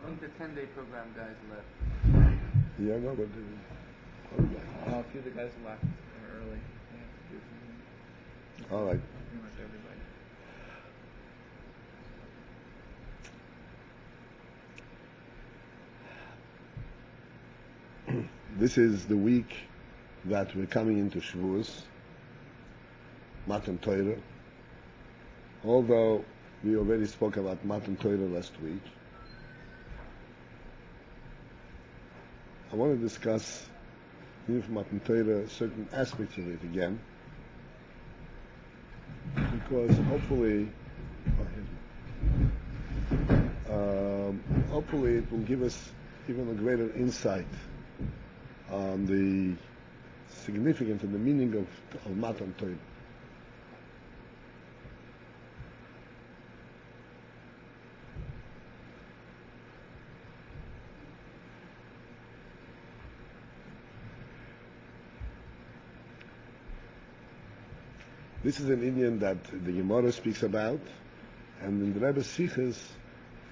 I think the 10-day program guys left. Yeah, no, but A few of the guys left early. They have to do something. all right. Pretty much everybody. This is the week that we're coming into Shavuoss, Matan Torah. Although we already spoke about Matan Torah last week, I want to discuss in Matan Torah certain aspects of it again, because hopefully it will give us even a greater insight on the significance and the meaning of Matan Torah. This is an Indian that the Gemara speaks about, and in the Rebbe's Sichos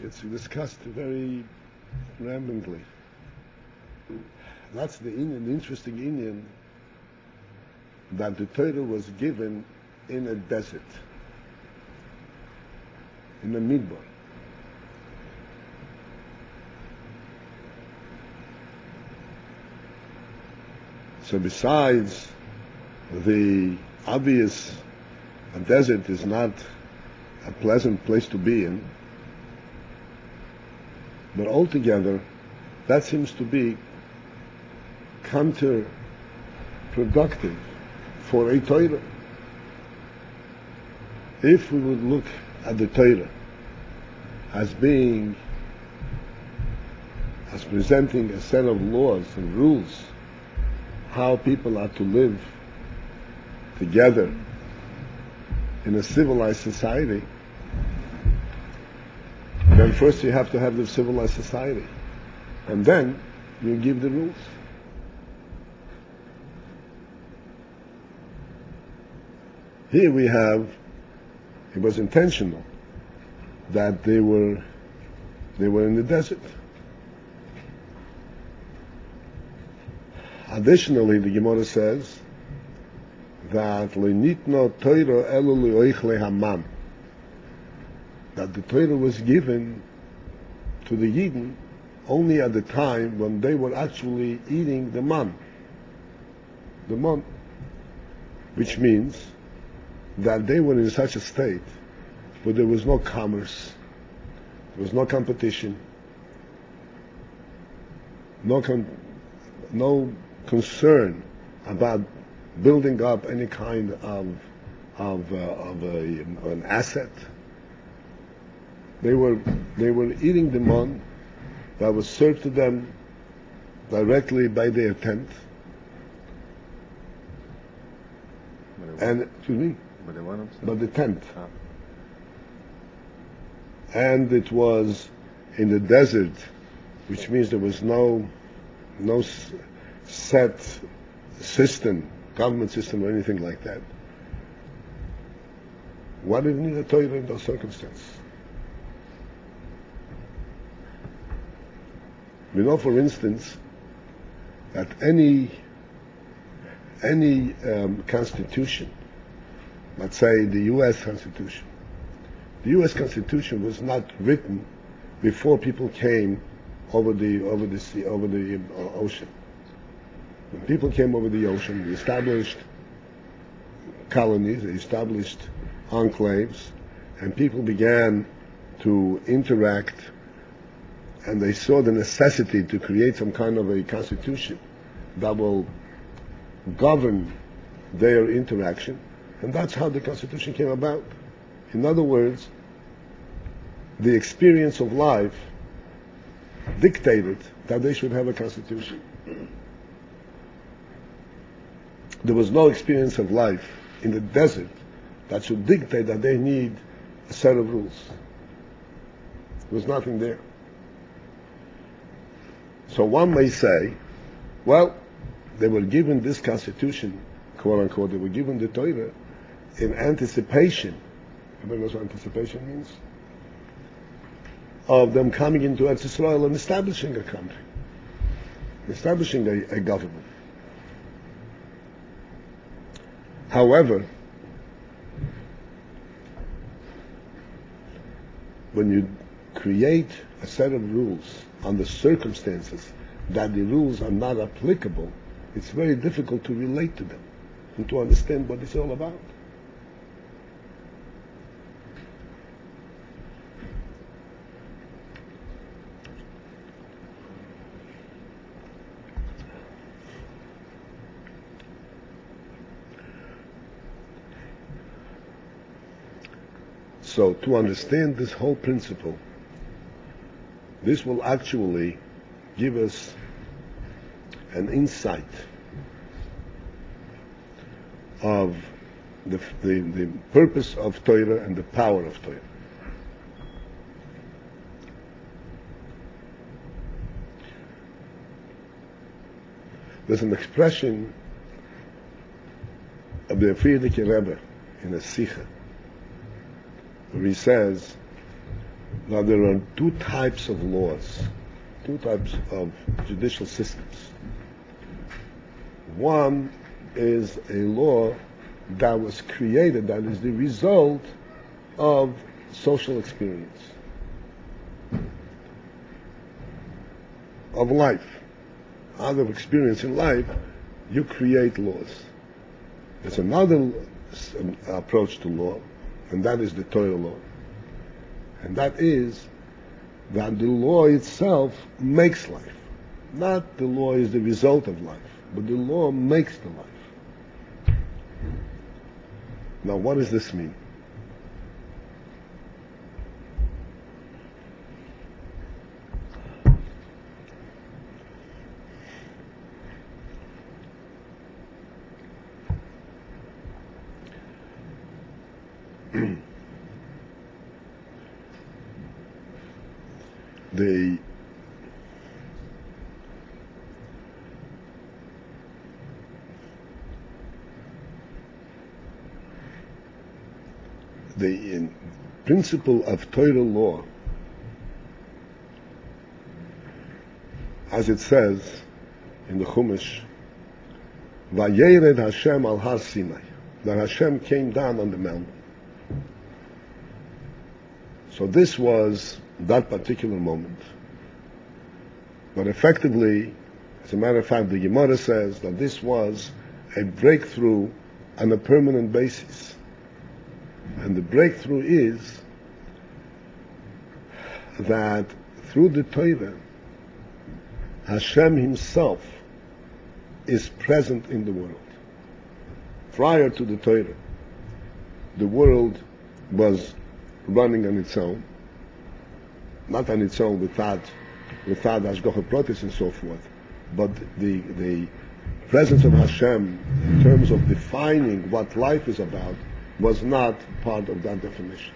it's discussed very ramblingly. That's the interesting Indian that the Torah was given in a desert, in the Bamidbar. So besides the obvious, a desert is not a pleasant place to be in, but altogether that seems to be counterproductive for a Torah. If we would look at the Torah as presenting a set of laws and rules, how people are to live together in a civilized society, then first you have to have the civilized society, and then you give the rules. Here we have, it was intentional that they were in the desert. Additionally, the Gemara says that le'nitno Torah elu le'oichle hamam, that the Torah was given to the Yidden only at the time when they were actually eating the man, which means that they were in such a state where there was no commerce, there was no competition, no concern about building up any kind of an asset. They were eating the man that was served to them directly by their tent. And by the tent. And it was in the desert, which means there was no set system, government system or anything like that. Why did you need a Torah in those circumstances? We know, for instance, that any constitution, let's say the U.S. Constitution, the U.S. Constitution was not written before people came over the ocean. When people came over the ocean, they established colonies, they established enclaves, and people began to interact, and they saw the necessity to create some kind of a constitution that will govern their interaction, and that's how the Constitution came about. In other words, the experience of life dictated that they should have a constitution. There was no experience of life in the desert that should dictate that they need a set of rules. There was nothing there. So one may say, well, they were given this constitution, quote unquote, they were given the Torah in anticipation. Everybody knows what anticipation means? of them coming into Eretz Yisrael and establishing a country, establishing a government. However, when you create a set of rules under circumstances that the rules are not applicable, it's very difficult to relate to them and to understand what it's all about. So to understand this whole principle, this will actually give us an insight of the purpose of Torah and the power of Torah. There's an expression of the Frierdiker Rebbe in a Sikha, where he says that there are two types of laws, two types of judicial systems. One is a law that was created, that is the result of social experience, of life. Out of experience in life, you create laws. There's another approach to law, and that is the Torah law. And that is that the law itself makes life. Not the law is the result of life, but the law makes the life. Now, what does this mean? The principle of Torah law, as it says in the Chumash, Vayered Hashem al Har Sinai, that Hashem came down on the mountain. So this was that particular moment. But effectively, as a matter of fact, the Gemara says that this was a breakthrough on a permanent basis. And the breakthrough is that through the Torah, Hashem himself is present in the world. Prior to the Torah, the world was running on its own, not on its own without Hashgacha Pratis and so forth, but the presence of Hashem in terms of defining what life is about was not part of that definition.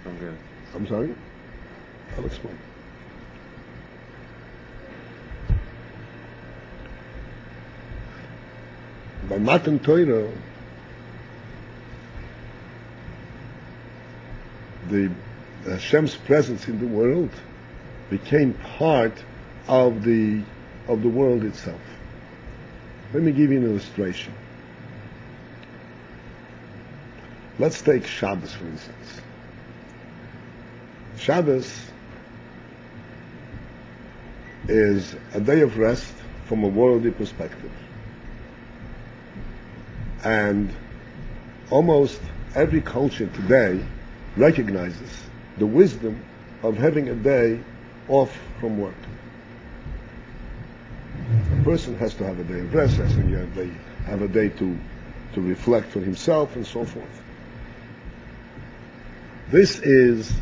Okay. I'm sorry? I'll explain. By Matan Torah, the Hashem's presence in the world became part of the world itself. Let me give you an illustration. Let's take Shabbos, for instance. Shabbos is a day of rest from a worldly perspective. And almost every culture today recognizes the wisdom of having a day off from work. A person has to have a day of rest, has to have a day to reflect for himself and so forth. This is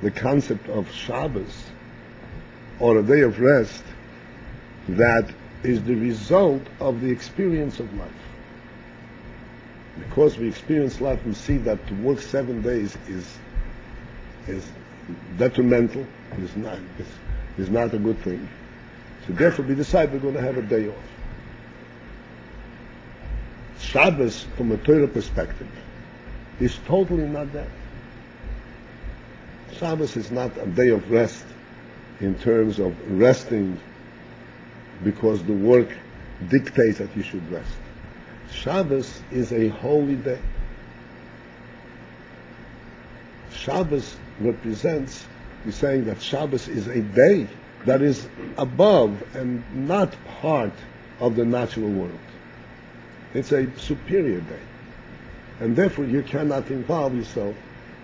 the concept of Shabbos, or a day of rest, that is the result of the experience of life. Because we experience life, we see that to work 7 days is detrimental, is not a good thing. So therefore we decide we're going to have a day off. Shabbos, from a Torah perspective, is totally not that. Shabbos is not a day of rest in terms of resting because the work dictates that you should rest. Shabbos is a holy day. Shabbos represents, we're saying that Shabbos is a day that is above and not part of the natural world. It's a superior day. And therefore you cannot involve yourself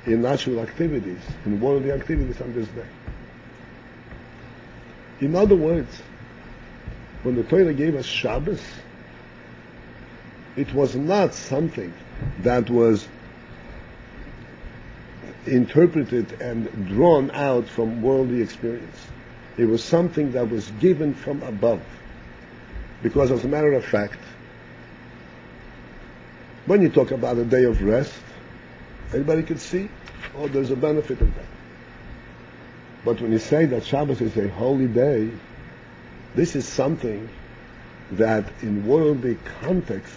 in natural activities, in worldly activities on this day. In other words, when the Torah gave us Shabbos, it was not something that was interpreted and drawn out from worldly experience. It was something that was given from above. Because as a matter of fact, when you talk about a day of rest, everybody can see, oh, there's a benefit of that. But when you say that Shabbos is a holy day, this is something that in worldly context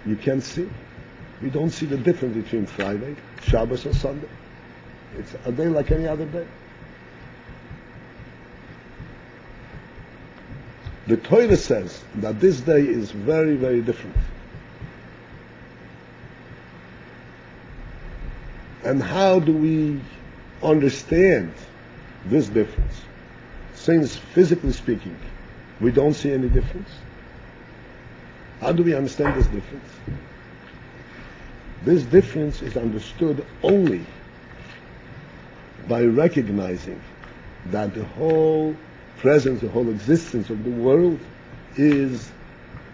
you can see. We don't see the difference between Friday, Shabbos, or Sunday. It's a day like any other day. The Torah says that this day is very, very different. And how do we understand this difference? Since physically speaking, we don't see any difference. How do we understand this difference? This difference is understood only by recognizing that the whole presence, the whole existence of the world is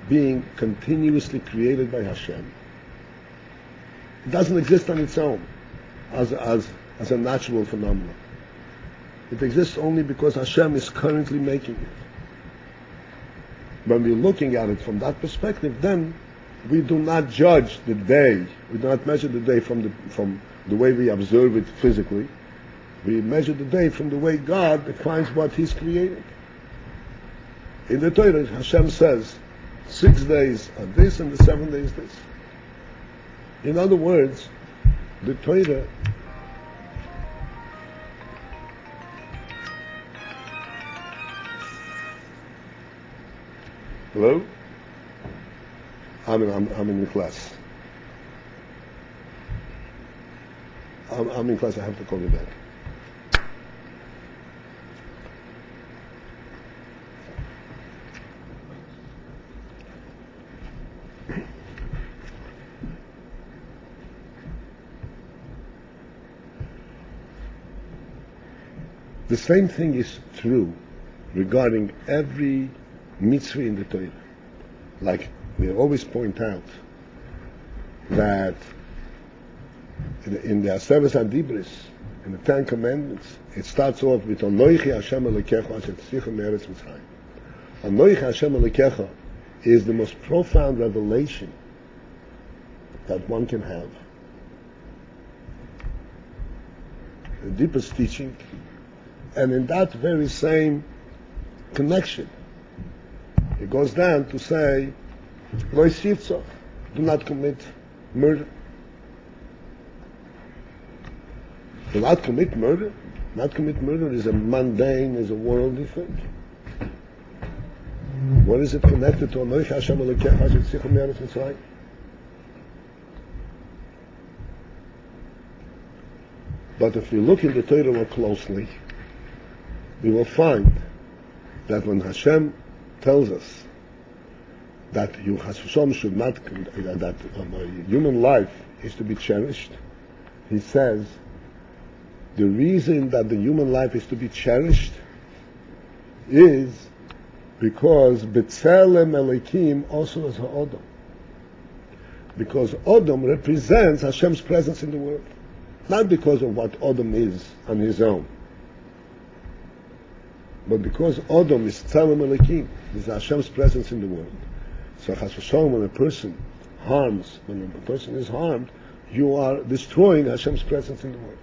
being continuously created by Hashem. It doesn't exist on its own as a natural phenomenon. It exists only because Hashem is currently making it. When we're looking at it from that perspective, then we do not judge the day, we do not measure the day from the way we observe it physically. We measure the day from the way God defines what He's creating. In the Torah, Hashem says, 6 days are this and the 7 days this. In other words, the Torah Hello? I'm in the class. I'm in class, I have to call you back. The same thing is true regarding every mitzvah in the Torah. Like we always point out that in the Aseres HaDibros, in the 10 Commandments, it starts off with Anoichi Hashem Elokecha Asher Tzichem Me'eretz Mitzrayim. Anoichi Hashem Elokecha is the most profound revelation that one can have. The deepest teaching. And in that very same connection, it goes down to say, Lo Yisivtzach, do not commit murder. Do not commit murder? Not commit murder is a mundane, is a worldly thing. What is it connected to? Anoich Hashem Elokecha Asher Tzichem Me'eretz Mitzrayim. But if we look in the Torah more closely, we will find that when Hashem tells us that you should not, that human life is to be cherished, He says the reason that the human life is to be cherished is because B'Tselem Elokim also is Ha'odom. Because Odom represents Hashem's presence in the world. Not because of what Odom is on his own, but because Odom is Tzelem Elokim, is Hashem's presence in the world. So Chas v'Shalom, when a person is harmed, you are destroying Hashem's presence in the world.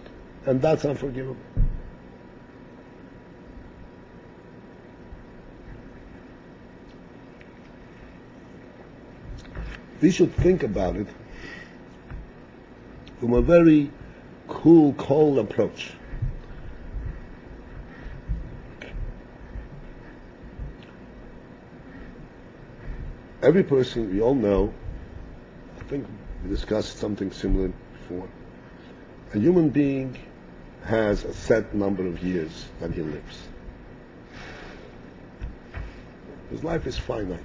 And that's unforgivable. We should think about it from a very cool, cold approach. every person, we all know, I think we discussed something similar before, a human being has a set number of years that he lives. His life is finite.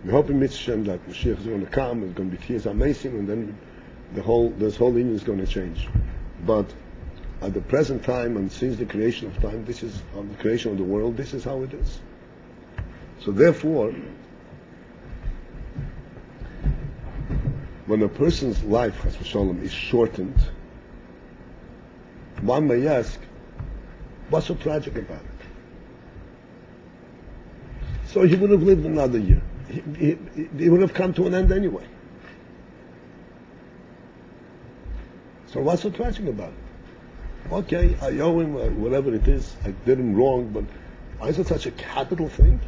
We hope in Mitzvah that Mashiach is going to come, it's going to be Tiyas HaMeisim, and then this whole union is going to change. But at the present time, and since the creation of time, this is the creation of the world, this is how it is. So therefore, when a person's life, Chas v'Sholom, is shortened, one may ask, what's so tragic about it? So he would have lived another year. He would have come to an end anyway. So what's so tragic about it? Okay, I owe him whatever it is, I did him wrong, but why is it such a capital thing?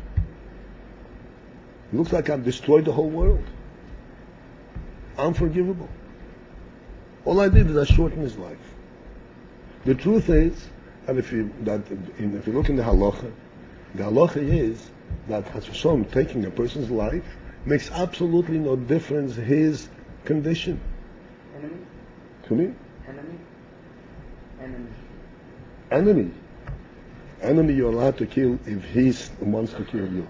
It looks like I've destroyed the whole world. Unforgivable. All I did is I shortened his life. The truth is, and if you look in the halacha is that Chas v'Sholom, taking a person's life makes absolutely no difference his condition. Enemy? To me? Enemy. Enemy you're allowed to kill if he wants to kill you.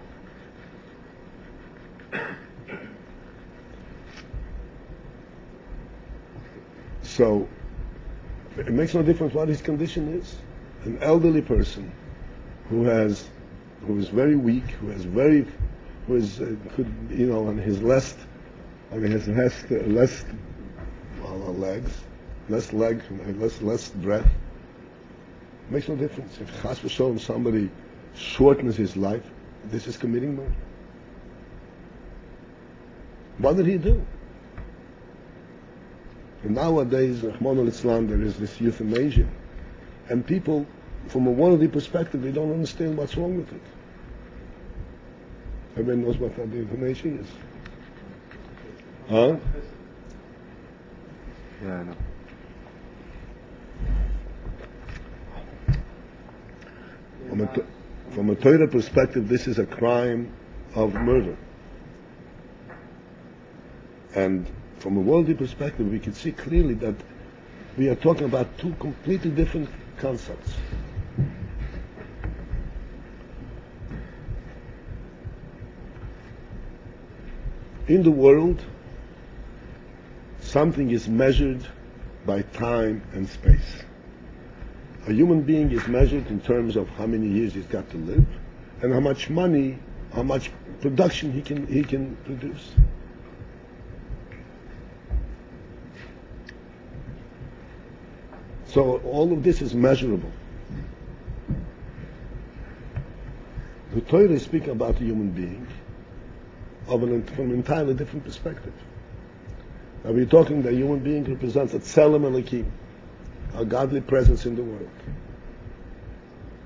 So it makes no difference what his condition is. An elderly person who is very weak, who is on his less breath. Makes no difference. If Chas v'Sholom somebody shortens his life, this is committing murder. What did he do? And nowadays, Rahman al-Islam, there is this euthanasia. And people, from a worldly perspective, they don't understand what's wrong with it. Everybody knows what that euthanasia is. Huh? Yeah, I know. From a Torah perspective, this is a crime of murder. And from a worldly perspective, we can see clearly that we are talking about two completely different concepts. In the world, something is measured by time and space. A human being is measured in terms of how many years he's got to live, and how much money, how much production he can produce. So all of this is measurable. The Torah is speaking about a human being from an entirely different perspective. Now we're talking that a human being represents a tselem Elokim, a godly presence in the world.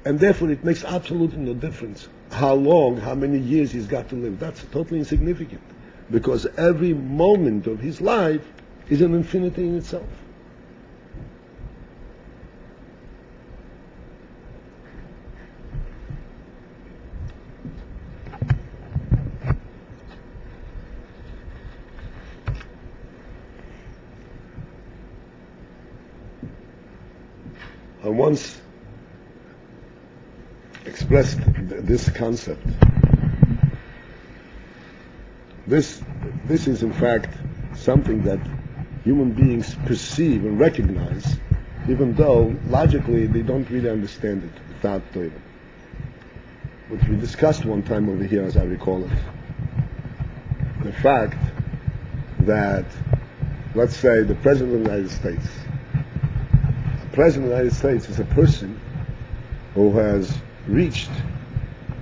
And therefore it makes absolutely no difference how long, how many years he's got to live. That's totally insignificant. Because every moment of his life is an infinity in itself. I once expressed this concept. This is in fact something that human beings perceive and recognize, even though logically they don't really understand it without Torah. Which we discussed one time over here, as I recall it. The fact that, let's say, the President of the United States. The President of the United States is a person who has reached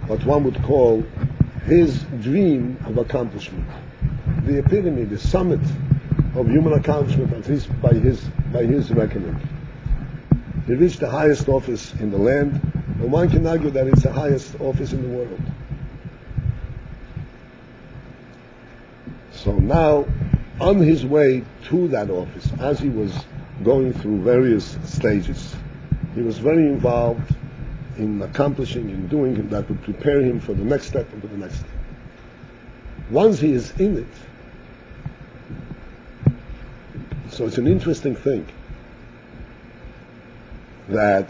what one would call his dream of accomplishment. The epitome, the summit of human accomplishment by his reckoning. He reached the highest office in the land, and one can argue that it's the highest office in the world. So now, on his way to that office, as he was going through various stages, he was very involved in accomplishing, in doing, that would prepare him for the next step and for the next step. Once he is in it, so it's an interesting thing that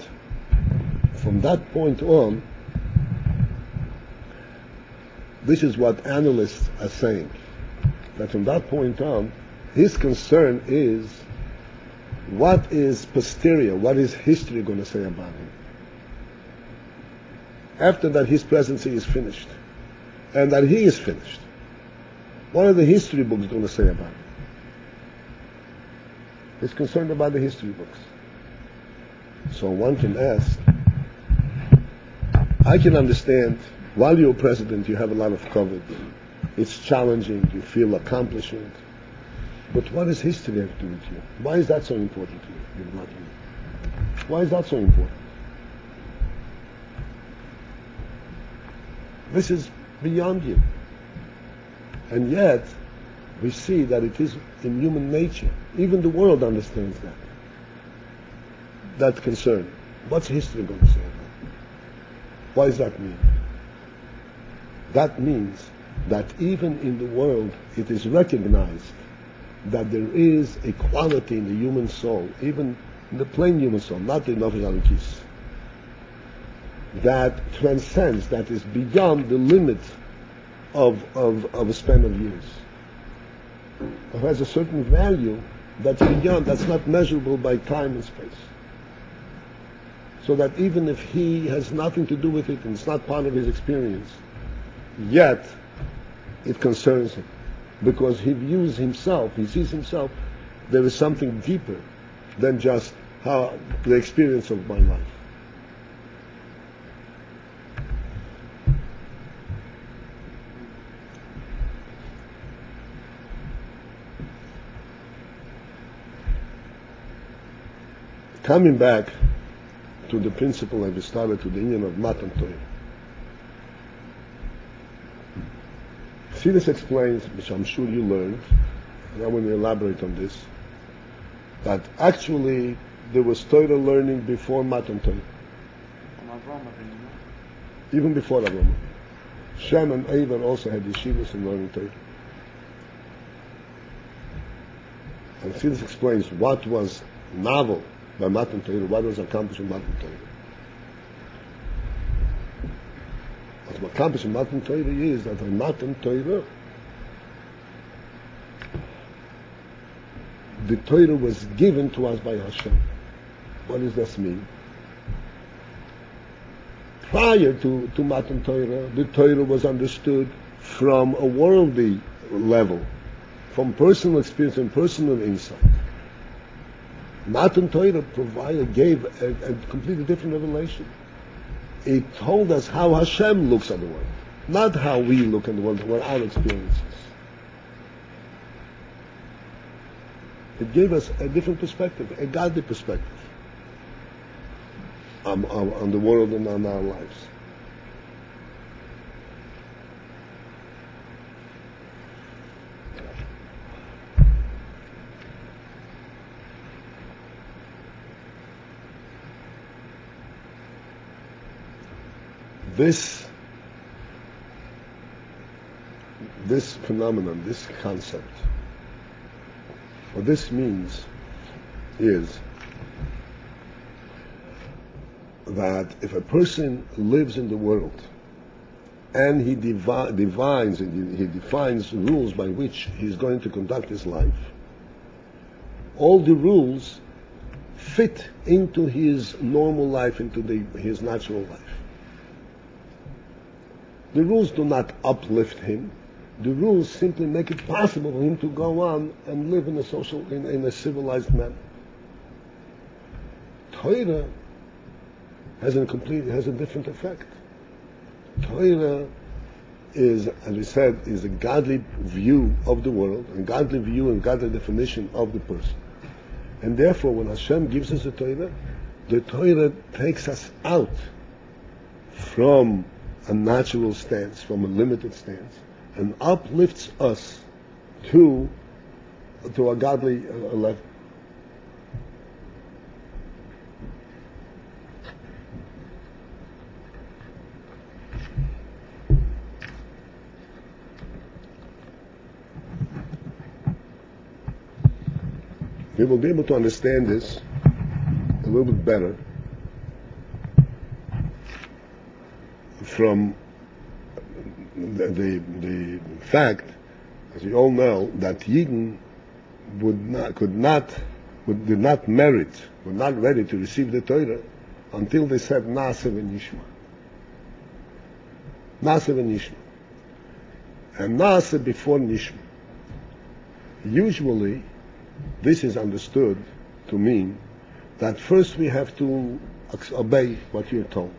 from that point on, this is what analysts are saying, that from that point on, his concern is, what is posterior, what is history going to say about him? After that his presidency is finished, and that he is finished, what are the history books going to say about him? He's concerned about the history books. So one can ask, I can understand, while you're president you have a lot of covet, it's challenging, you feel accomplishing, but what does history have to do with you? Why is that so important to you? Why is that so important? This is beyond you. And yet, we see that it is in human nature. Even the world understands that. That concern. What's history going to say about it? What does that mean? That means that even in the world it is recognized that there is a quality in the human soul, even in the plain human soul, not the Nefesh Elokis, that transcends, that is beyond the limit of a span of years. It has a certain value that's beyond, that's not measurable by time and space. So that even if he has nothing to do with it and it's not part of his experience, yet it concerns him. Because he views himself, he sees himself, there is something deeper than just how the experience of my life. Coming back to the principle that we started, to the union of Matan Torah. See, this explains, which I'm sure you learned, and I want to elaborate on this, that actually there was Torah learning before Matan Torah. Even before Avraham. Shem and Eber also had yeshivas in learning Torah. And see, this explains what was novel by Matan Torah, what was accomplished in Matan Torah. What was accomplished in Matan Torah is that in Matan Torah, the Torah was given to us by Hashem. What does this mean? Prior to Matan Torah, the Torah was understood from a worldly level, from personal experience and personal insight. Matan Torah gave a completely different revelation. It told us how Hashem looks at the world, not how we look at the world, what our experiences. It gave us a different perspective, a godly perspective on the world and on our lives. This phenomenon, this concept, what this means is that if a person lives in the world and he defines rules by which he's going to conduct his life, all the rules fit into his normal life, into his natural life. The rules do not uplift him. The rules simply make it possible for him to go on and live in a civilized manner. Torah has a different effect. Torah is, as we said, is a godly view of the world, a godly view and godly definition of the person. And therefore, when Hashem gives us the Torah takes us out from a natural stance, from a limited stance, and uplifts us to a godly level. we will be able to understand this a little bit better from the fact, as you all know, that Yidden did not merit, were not ready to receive the Torah until they said Na'aseh v'nishma. Na'aseh v'nishma. And Na'aseh before Nishma. Usually, this is understood to mean that first we have to obey what you're told.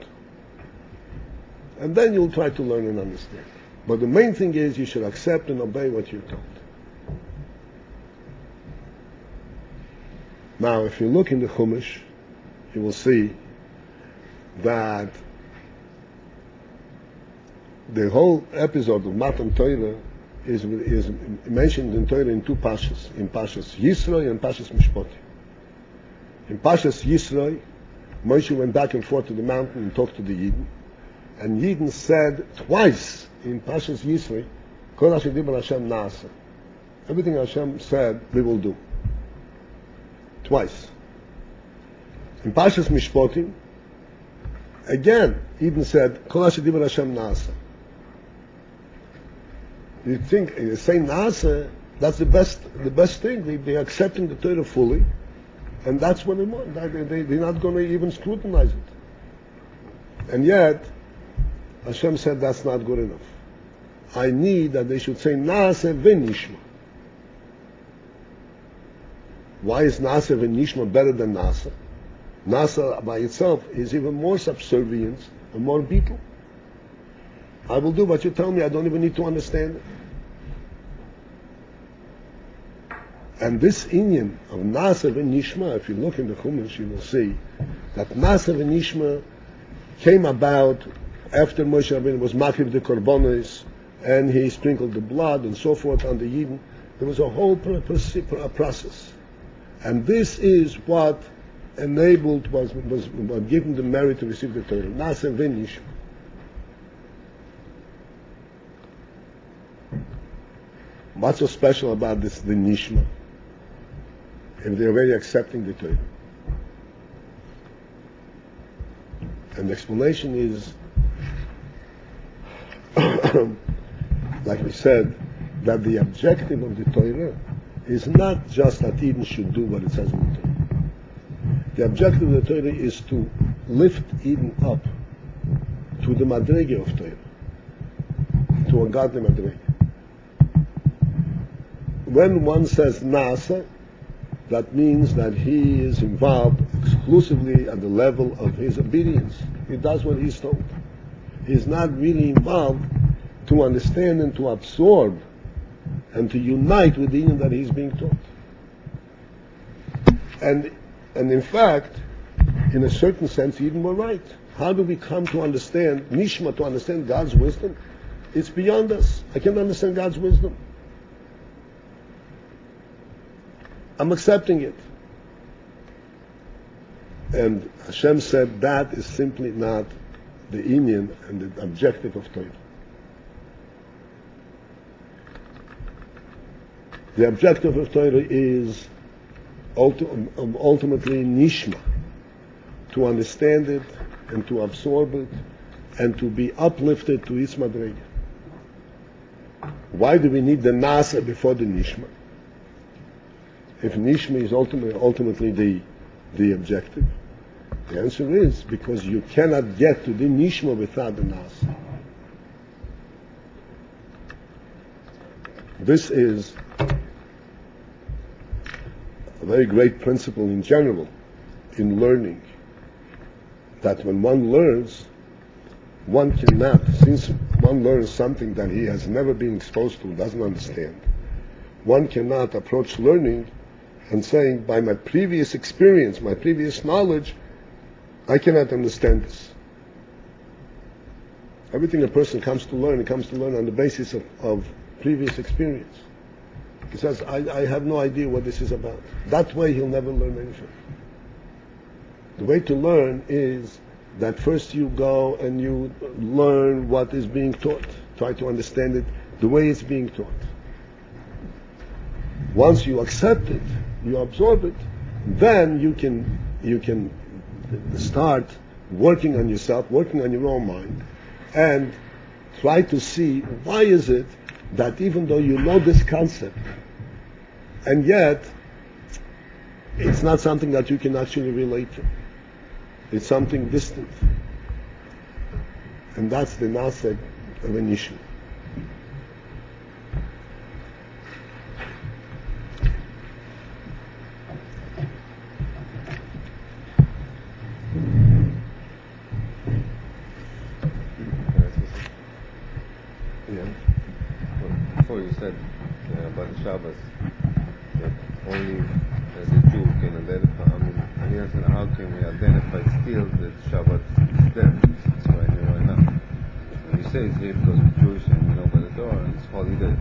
And then you'll try to learn and understand. But the main thing is you should accept and obey what you're told. Now, if you look in the Chumash, you will see that the whole episode of Matan Torah is mentioned in Torah in two pashas, in Pashas Yisroi and Pashas Mishpoti. In Pashas Yisroi, Moshe went back and forth to the mountain and talked to the Yidden. And Yidden said twice in Pashas Yisroi, Kol asher dibar Hashem na'aseh. Everything Hashem said, we will do. Twice. In Pashas Mishpotim, again, Yidden said, Kol asher dibar Hashem na'aseh. You think, saying na'aseh, that's the best thing. They're accepting the Torah fully, and that's what they want. They're not going to even scrutinize it. And yet, Hashem said that's not good enough. I need that they should say Na'aseh v'nishma. Why is Na'aseh v'nishma better than Na'aseh? Na'aseh by itself is even more subservient and more beetle. I will do what you tell me, I don't even need to understand it. And this inyan of Na'aseh v'nishma, if you look in the Chumash, you will see that Na'aseh v'nishma came about after Moshe Rabbeinu was makriv the korbanos, and he sprinkled the blood and so forth on the Yidden. There was a whole process. And this is what enabled, was given the merit to receive the Torah. Na'aseh v'nishma. What's so special about this, the Nishma? If they're already accepting the Torah. And the explanation is, like we said, that the objective of the Torah is not just that Eden should do what it says in the Torah. The objective of the Torah is to lift Eden up to the madrege of Torah, to a godly madrege. When one says Na'aseh, that means that he is involved exclusively at the level of his obedience. He does what he's told. He's not really involved to understand and to absorb and to unite with the union that he's being taught. And in fact, in a certain sense, Eden were right. How do we come to understand Nishma, to understand God's wisdom? It's beyond us. I can't understand God's wisdom. I'm accepting it. And Hashem said that is simply not the inyan and the objective of Torah. The objective of Torah is ultimately nishma, to understand it and to absorb it and to be uplifted to its madrega. Why do we need the nasa before the nishma? If nishma is ultimately the objective, the answer is because you cannot get to the nishma without the nasa. This is a very great principle in general in learning, that when one learns, one cannot, since one learns something that he has never been exposed to, doesn't understand, one cannot approach learning and saying, by my previous experience, my previous knowledge, I cannot understand this. Everything a person comes to learn, he comes to learn on the basis of previous experience. He says, I have no idea what this is about. That way he'll never learn anything. The way to learn is that first you go and you learn what is being taught. Try to understand it the way it's being taught. Once you accept it, you absorb it, then you can start working on yourself, working on your own mind, and try to see why is it that even though you know this concept, and yet it's not something that you can actually relate to. It's something distant. And that's the nasek of an issue. Before you said about the Shabbos, that only as a Jew can identify, I mean, how can we identify still that Shabbat is there? It's right here, right now. When you say it's here because we're Jewish and we know by the Torah, it's holy day.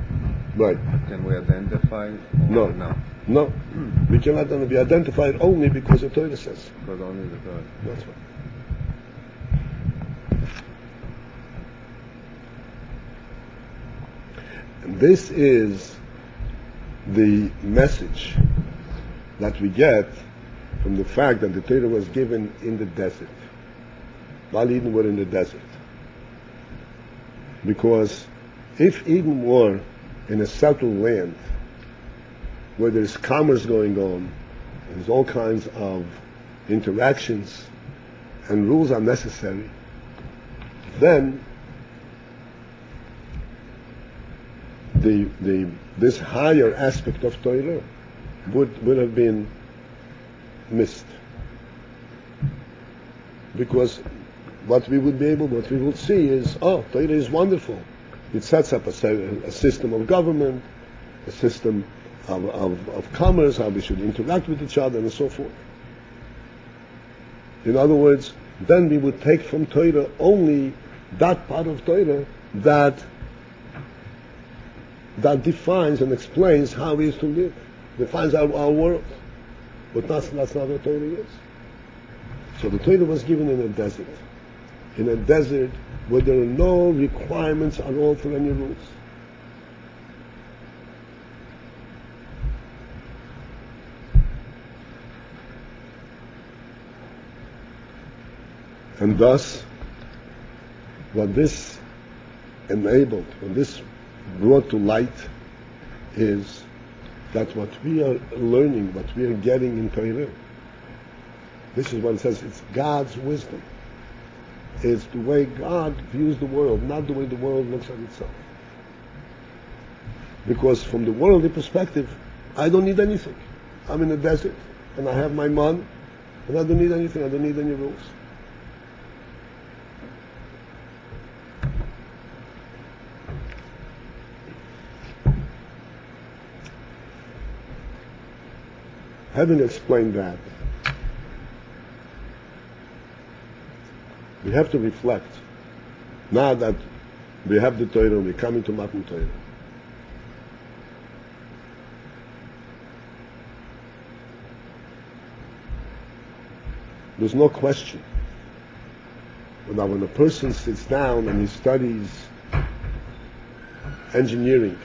Right. Can we identify it No. now? No. We cannot be identified only because the Torah says. Because only the Torah. That's right. And this is the message that we get from the fact that the Torah was given in the desert. While Eden were in the desert. Because if Eden were in a settled land where there's commerce going on, there's all kinds of interactions and rules are necessary, then this higher aspect of Torah would have been missed. Because what we will see is, Torah is wonderful. It sets up a system of government, a system of commerce, how we should interact with each other, and so forth. In other words, then we would take from Torah only that part of Torah that defines and explains how we is to live, defines our world. But that's not what Torah is. So the Torah was given in a desert where there are no requirements at all for any rules. And thus, what this enabled, what this brought to light, is that what we are learning, what we are getting in Torah, this is what it says, it's God's wisdom. It's the way God views the world, not the way the world looks at itself. Because from the worldly perspective, I don't need anything. I'm in the desert, and I have my man, and I don't need anything, I don't need any rules. Having explained that, we have to reflect. Now that we have the Torah, we come into Matan Torah. There's no question. Now when a person sits down and he studies engineering,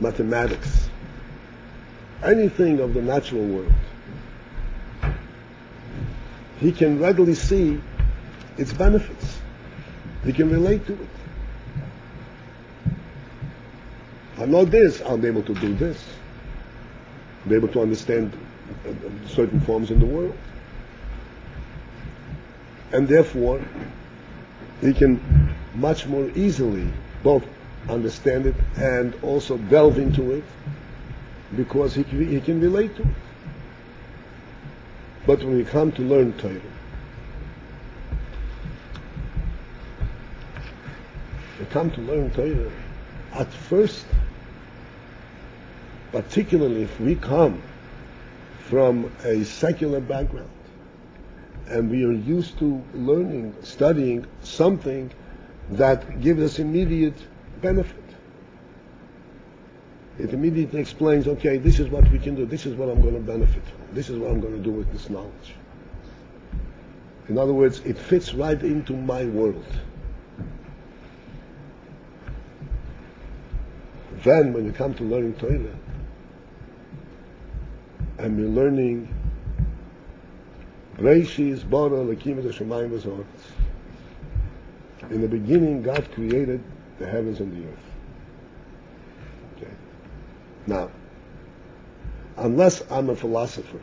mathematics, anything of the natural world, he can readily see its benefits. He can relate to it. I know this, I'll be able to do this. Be able to understand certain forms in the world. And therefore, he can much more easily both understand it and also delve into it, because he can relate to it. But when we come to learn Torah, at first, particularly if we come from a secular background, and we are used to learning, studying something that gives us immediate benefit. It immediately explains, okay, this is what we can do, this is what I'm going to benefit from, this is what I'm going to do with this knowledge. In other words, it fits right into my world. Then, when you come to learning Torah, and we're learning Breishis bara Elokim et hashamayim v'ha'aretz. In the beginning, God created the heavens and the earth. Okay. Now, unless I'm a philosopher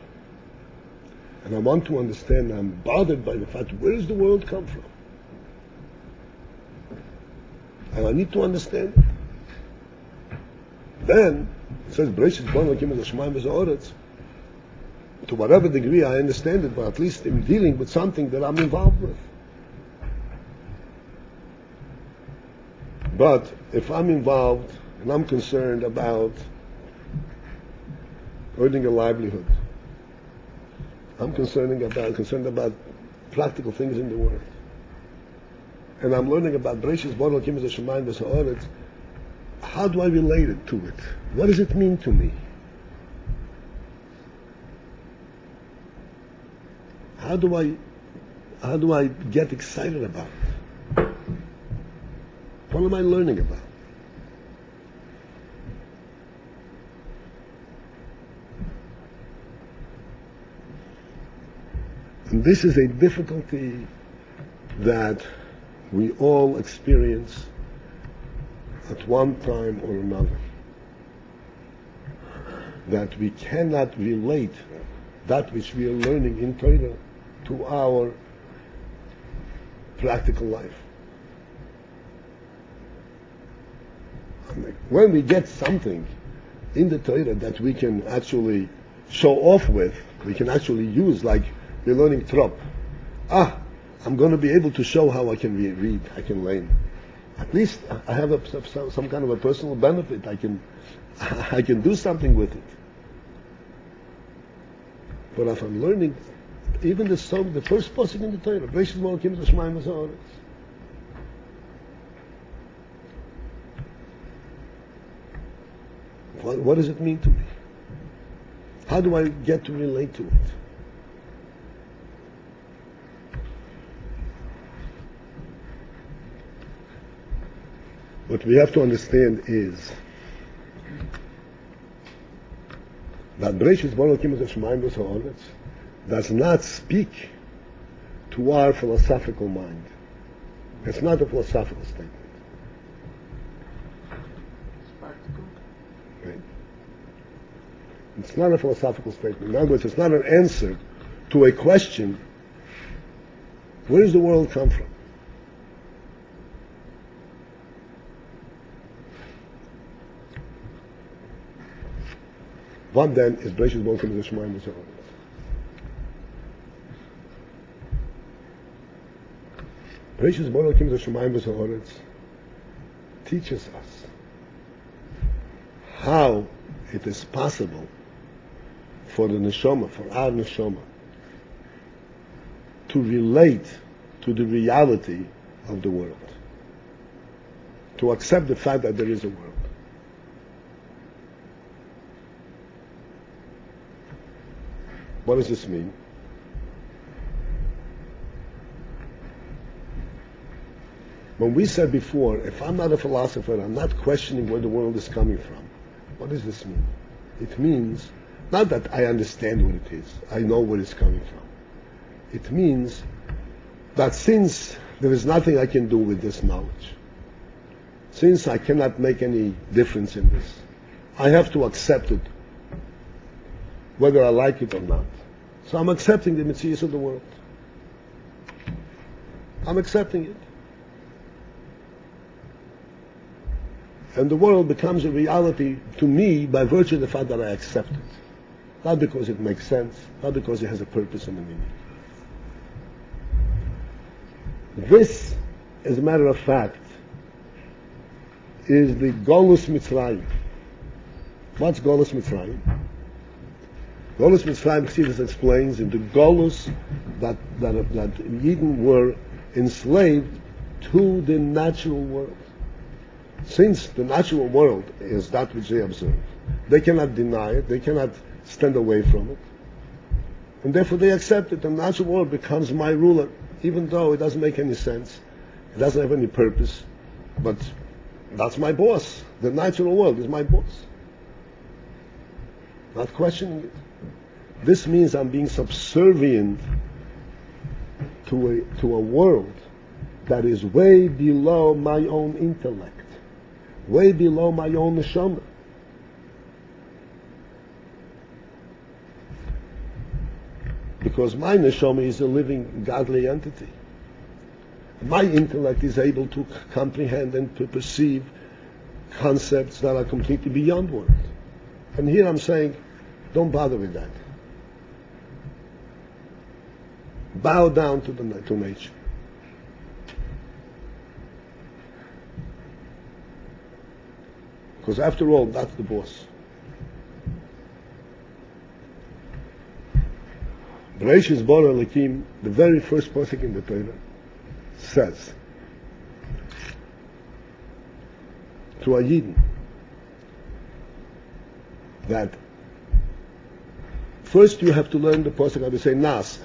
and I want to understand, I'm bothered by the fact, where does the world come from? And I need to understand it. Then, it says, Breishis bara Elokim et hashamayim v'ha'aretz. To whatever degree I understand it, but at least I'm dealing with something that I'm involved with. But if I'm involved and I'm concerned about earning a livelihood, I'm concerned about practical things in the world, and I'm learning about Breishis bara Elokim et hashamayim v'ha'aretz, how do I relate it to it? What does it mean to me? How do I get excited about it? What am I learning about? And this is a difficulty that we all experience at one time or another. That we cannot relate that which we are learning in Torah to our practical life. When we get something in the Torah that we can actually show off with, we can actually use, like we're learning trop. I'm going to be able to show how I can read, I can learn. At least I have some kind of a personal benefit. I can do something with it. But if I'm learning, even the first pasuk in the Torah, Breishis bara Elokim et hashamayim v'ha'aretz. What does it mean to me? How do I get to relate to it? What we have to understand is that Breishis bara Elokim et hashamayim v'ha'aretz does not speak to our philosophical mind. It's not a philosophical statement. It's practical. Right? It's not a philosophical statement. In other words, it's not an answer to a question, where does the world come from? What then is Breishis bara Elokim et hashamayim v'ha'aretz? Breishis bara Elokim et hashamayim v'ha'aretz teaches us how it is possible for the neshama, for our neshama, to relate to the reality of the world, to accept the fact that there is a world. What does this mean? When we said before, if I'm not a philosopher, I'm not questioning where the world is coming from, what does this mean? It means not that I understand what it is, I know where it's coming from. It means that since there is nothing I can do with this knowledge, since I cannot make any difference in this, I have to accept it, whether I like it or not. So I'm accepting the mitzvahs of the world. I'm accepting it. And the world becomes a reality to me by virtue of the fact that I accept it. Not because it makes sense, not because it has a purpose and a meaning. This, as a matter of fact, is the Golus Mitzrayim. What's Golus Mitzrayim? Golus Mitzrayim, Chassidus explains, in the Golus that Yidden were enslaved to the natural world. Since the natural world is that which they observe, they cannot deny it, they cannot stand away from it, and therefore they accept it. The natural world becomes my ruler, even though it doesn't make any sense, it doesn't have any purpose, but that's my boss. The natural world is my boss. Not questioning it. This means I'm being subservient to a world that is way below my own intellect, way below my own neshama. Because my neshama is a living, godly entity. My intellect is able to comprehend and to perceive concepts that are completely beyond words. And here I'm saying, don't bother with that. Bow down to nature. Because after all, that's the boss. Bereshis bara Elokim, the very first pasuk in the Torah, says to a Yidden that first you have to learn the pasuk. I would say Nas,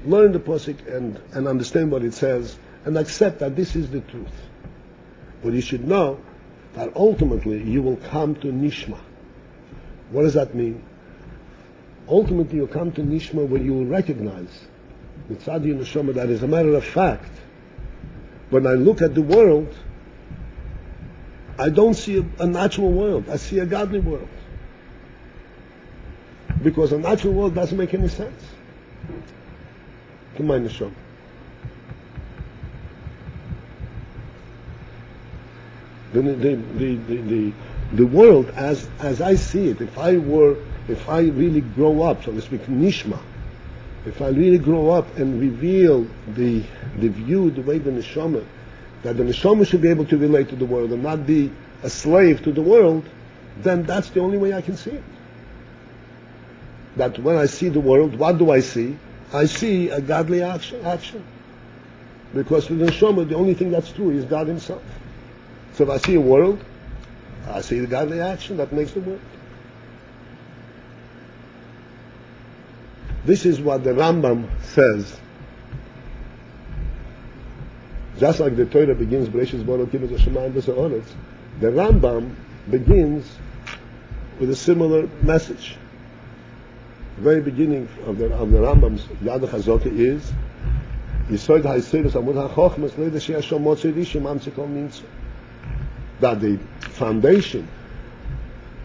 learn the pasuk and understand what it says and accept that this is the truth. But you should know that ultimately you will come to Nishma. What does that mean? Ultimately you'll come to Nishma where you will recognize Mitzad Neshama that as a matter of fact, when I look at the world, I don't see a natural world. I see a godly world. Because a natural world doesn't make any sense to my Neshama. The world as I see it, if I really grow up, so to speak, Nishma, if I really grow up and reveal the view, the way the Neshama, that the Neshama should be able to relate to the world and not be a slave to the world, then that's the only way I can see it. That when I see the world, what do I see? I see a godly action. Because with the Neshama, the only thing that's true is God Himself. So if I see a world, I see the godly action that makes the world. This is what the Rambam says. Just like the Torah begins, Bereshis bara Elokim et hashamayim v'ha'aretz, the Rambam begins with a similar message. The very beginning of the Rambam's Yad HaChazaka is Yisod ha'Yisodus Amud ha'Chochmas Lo Yidei Hashem Motzei Rishon Mamtzei Kol Mintzah. That the foundation,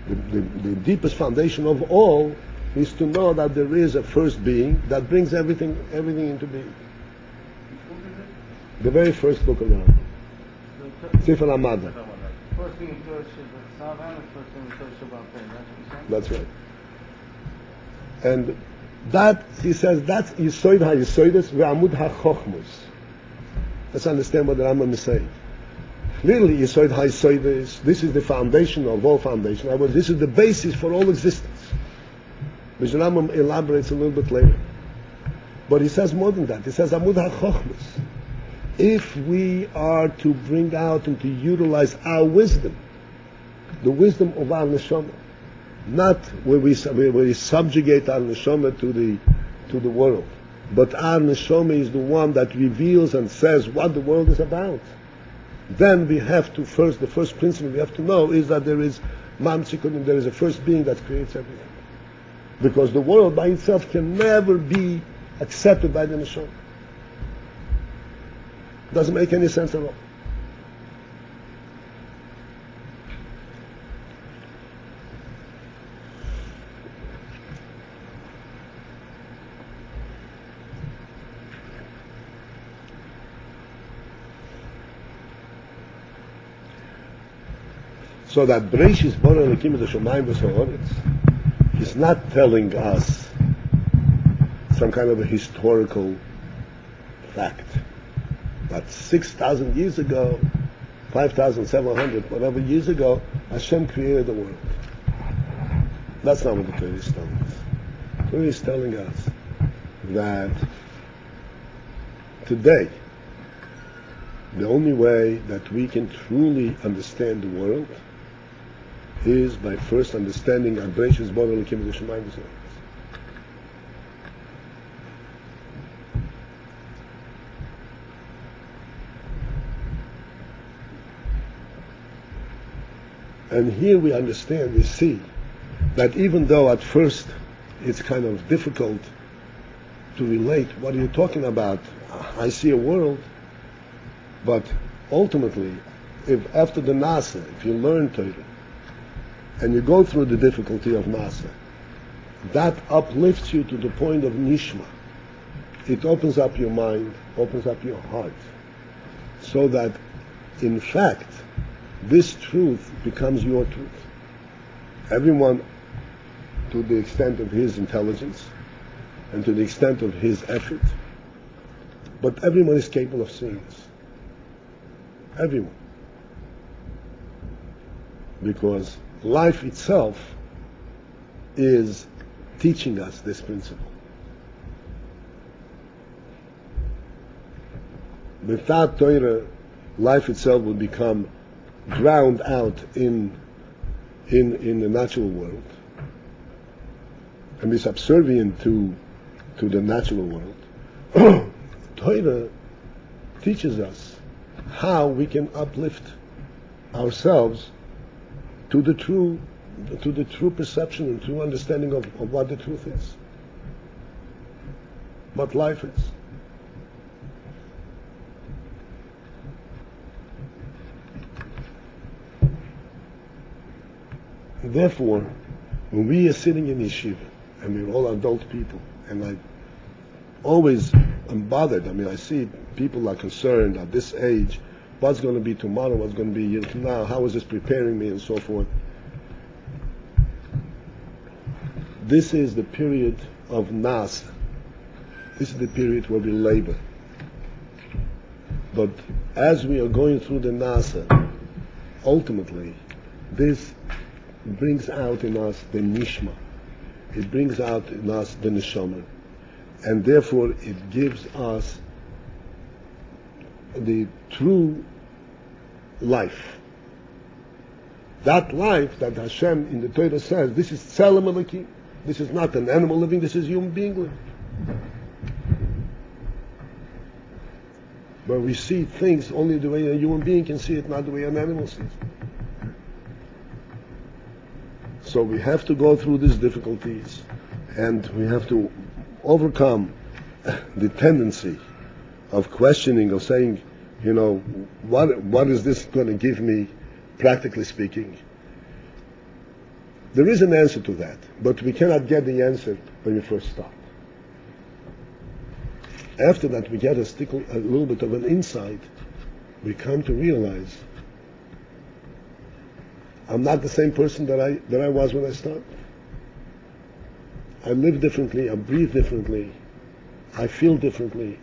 the deepest foundation of all, is to know that there is a first being that brings everything into being. The very first book of the Rambam, Sefer Hamada. First thing in Torah is Shabbat, and first thing in Torah is Shabbat. That's right. And that, he says, that's Yisod HaYisodus ve'amud ha'chochmos. Let's understand what the Rambam is saying. Clearly, Yisod HaYisodus, this is the foundation of all foundation. In other words, this is the basis for all existence. Which the Rambam elaborates a little bit later. But he says more than that. He says, Amud HaChochmos. If we are to bring out and to utilize our wisdom, the wisdom of our neshama, not where we subjugate our neshama to the world, but our neshama is the one that reveals and says what the world is about. Then we have to the first principle we have to know is that there is Mamtzikun, there is a first being that creates everything. Because the world by itself can never be accepted by the neshama. Doesn't make any sense at all. So that Bereshis bara Elokim et hashamayim v'ha'aretz is not telling us some kind of a historical fact that 6,000 years ago, 5,700, whatever years ago, Hashem created the world. That's not what the Torah is telling us. The Torah is telling us that today, the only way that we can truly understand the world is by first understanding Bereshis bara Elokim et hashamayim v'ha'aretz. And here we understand, we see that even though at first it's kind of difficult to relate, what are you talking about? I see a world, but ultimately, if after the Nasa, if you learn Torah, and you go through the difficulty of Nasa, that uplifts you to the point of Nishma. It opens up your mind, opens up your heart, so that, in fact, this truth becomes your truth. Everyone, to the extent of his intelligence and to the extent of his effort, but everyone is capable of seeing this. Everyone. Because life itself is teaching us this principle. Without Torah, life itself will become drowned out in the natural world and be subservient to the natural world. Torah teaches us how we can uplift ourselves to the true perception and true understanding of what the truth is, what life is. Therefore, when we are sitting in yeshiva, and we're all adult people, and I always am bothered. I mean, I see people are concerned at this age, what's going to be tomorrow, what's going to be a year from now, how is this preparing me, and so forth. This is the period of Nasa. This is the period where we labor. But as we are going through the Nasa, ultimately, this brings out in us the Nishma. It brings out in us the Neshama. And therefore it gives us the true life. That life that Hashem in the Torah says, this is Tzelem Elokim. This is not an animal living, this is human being living. But we see things only the way a human being can see it, not the way an animal sees it. So we have to go through these difficulties, and we have to overcome the tendency of questioning, of saying, you know, what is this going to give me, practically speaking? There is an answer to that, but we cannot get the answer when we first start. After that, we get a little bit of an insight. We come to realize I'm not the same person that I was when I started. I live differently, I breathe differently, I feel differently.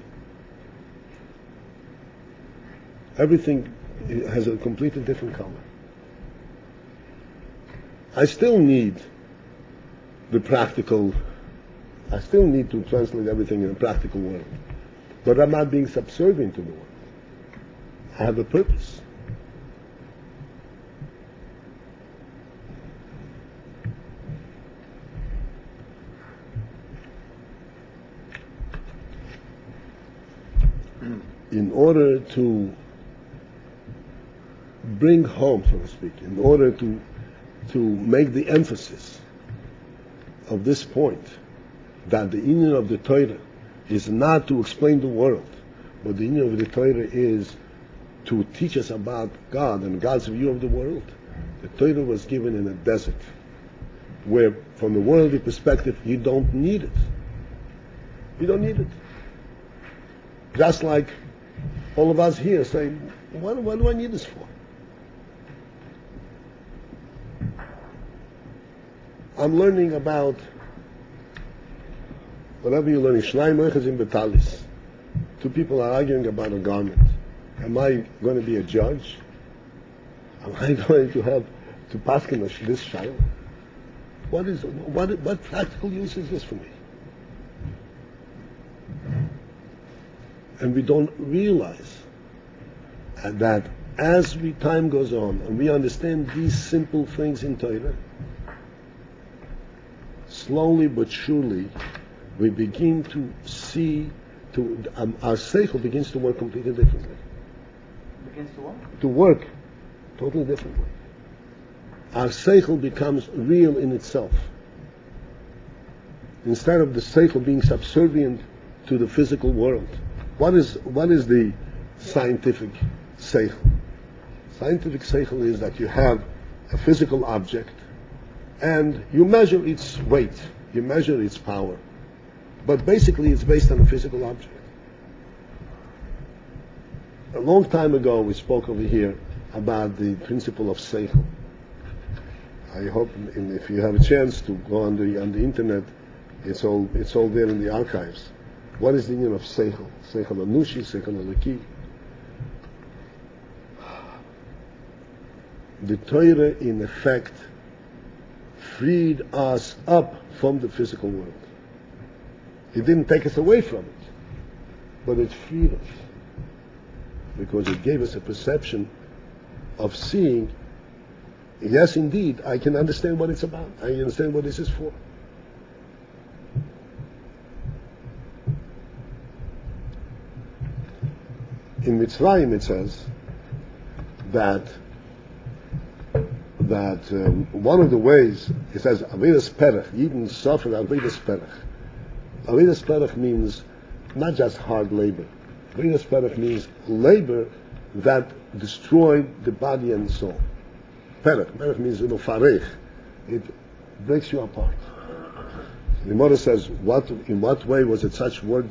Everything has a completely different color. I still need the practical, I still need to translate everything in a practical world. But I'm not being subservient to the world. I have a purpose. In order to bring home, so to speak, in order to make the emphasis of this point, that the inyan of the Torah is not to explain the world, but the inyan of the Torah is to teach us about God and God's view of the world. The Torah was given in a desert, where from the worldly perspective, you don't need it. You don't need it. Just like all of us here say, what do I need this for? I'm learning about whatever you're learning. Shnai Moichazim Betalis. Two people are arguing about a garment. Am I going to be a judge? Am I going to have to paskin this shayla? What practical use is this for me? And we don't realize that as time goes on and we understand these simple things in Torah, slowly but surely we begin to see, our seichel begins to work completely differently. Begins to what? To work totally differently. our seichel becomes real in itself. Instead of the seichel being subservient to the physical world. What is the scientific seichel? Scientific seichel is that you have a physical object and you measure its weight, you measure its power. But basically it's based on a physical object. A long time ago we spoke over here about the principle of seichel. I hope if you have a chance to go on the internet, it's all there in the archives. What is the meaning of seichel? Seichel anushi, seichel alaki. The Torah, in effect, freed us up from the physical world. It didn't take us away from it, but it freed us. Because it gave us a perception of seeing, yes, indeed, I can understand what it's about. I understand what this is for. In Mitzrayim it says that one of the ways, it says, Avedas Perech, Yidden suffer Avedas Perech. Avedas Perech means not just hard labor. Avedas Perech means labor that destroyed the body and soul. Perech means, farech. It breaks you apart. The Gemara says, in what way was it such work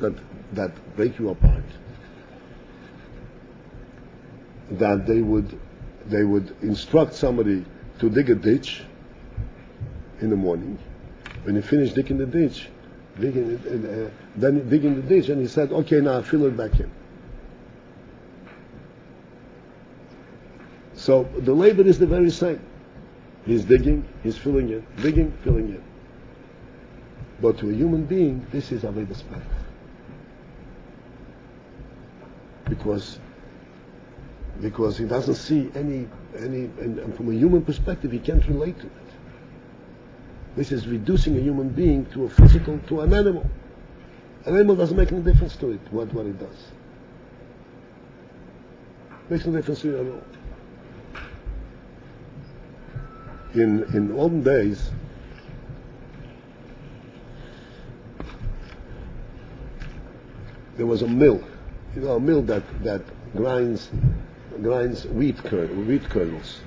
that break you apart? That they would instruct somebody to dig a ditch in the morning. When you finish digging the ditch, then digging the ditch, and he said, okay, now fill it back in. So the labor is the very same. He's digging, he's filling in, digging, filling in. But to a human being, this is Avedas Perech. Because he doesn't see any, and from a human perspective, he can't relate to it. This is reducing a human being to a physical, to an animal. An animal doesn't make any difference to it, what it does. Makes no difference to it at all. In olden days, there was a mill, a mill that grinds wheat kernels.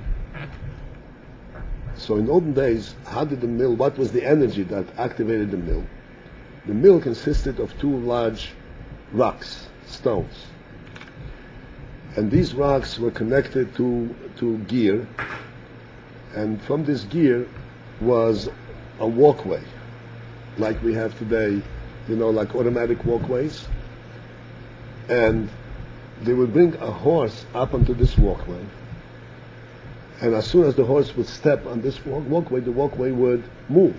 So in olden days, what was the energy that activated the mill? The mill consisted of two large rocks, stones. And these rocks were connected to gear, and from this gear was a walkway, like we have today, like automatic walkways. And they would bring a horse up onto this walkway, and as soon as the horse would step on this walkway, the walkway would move.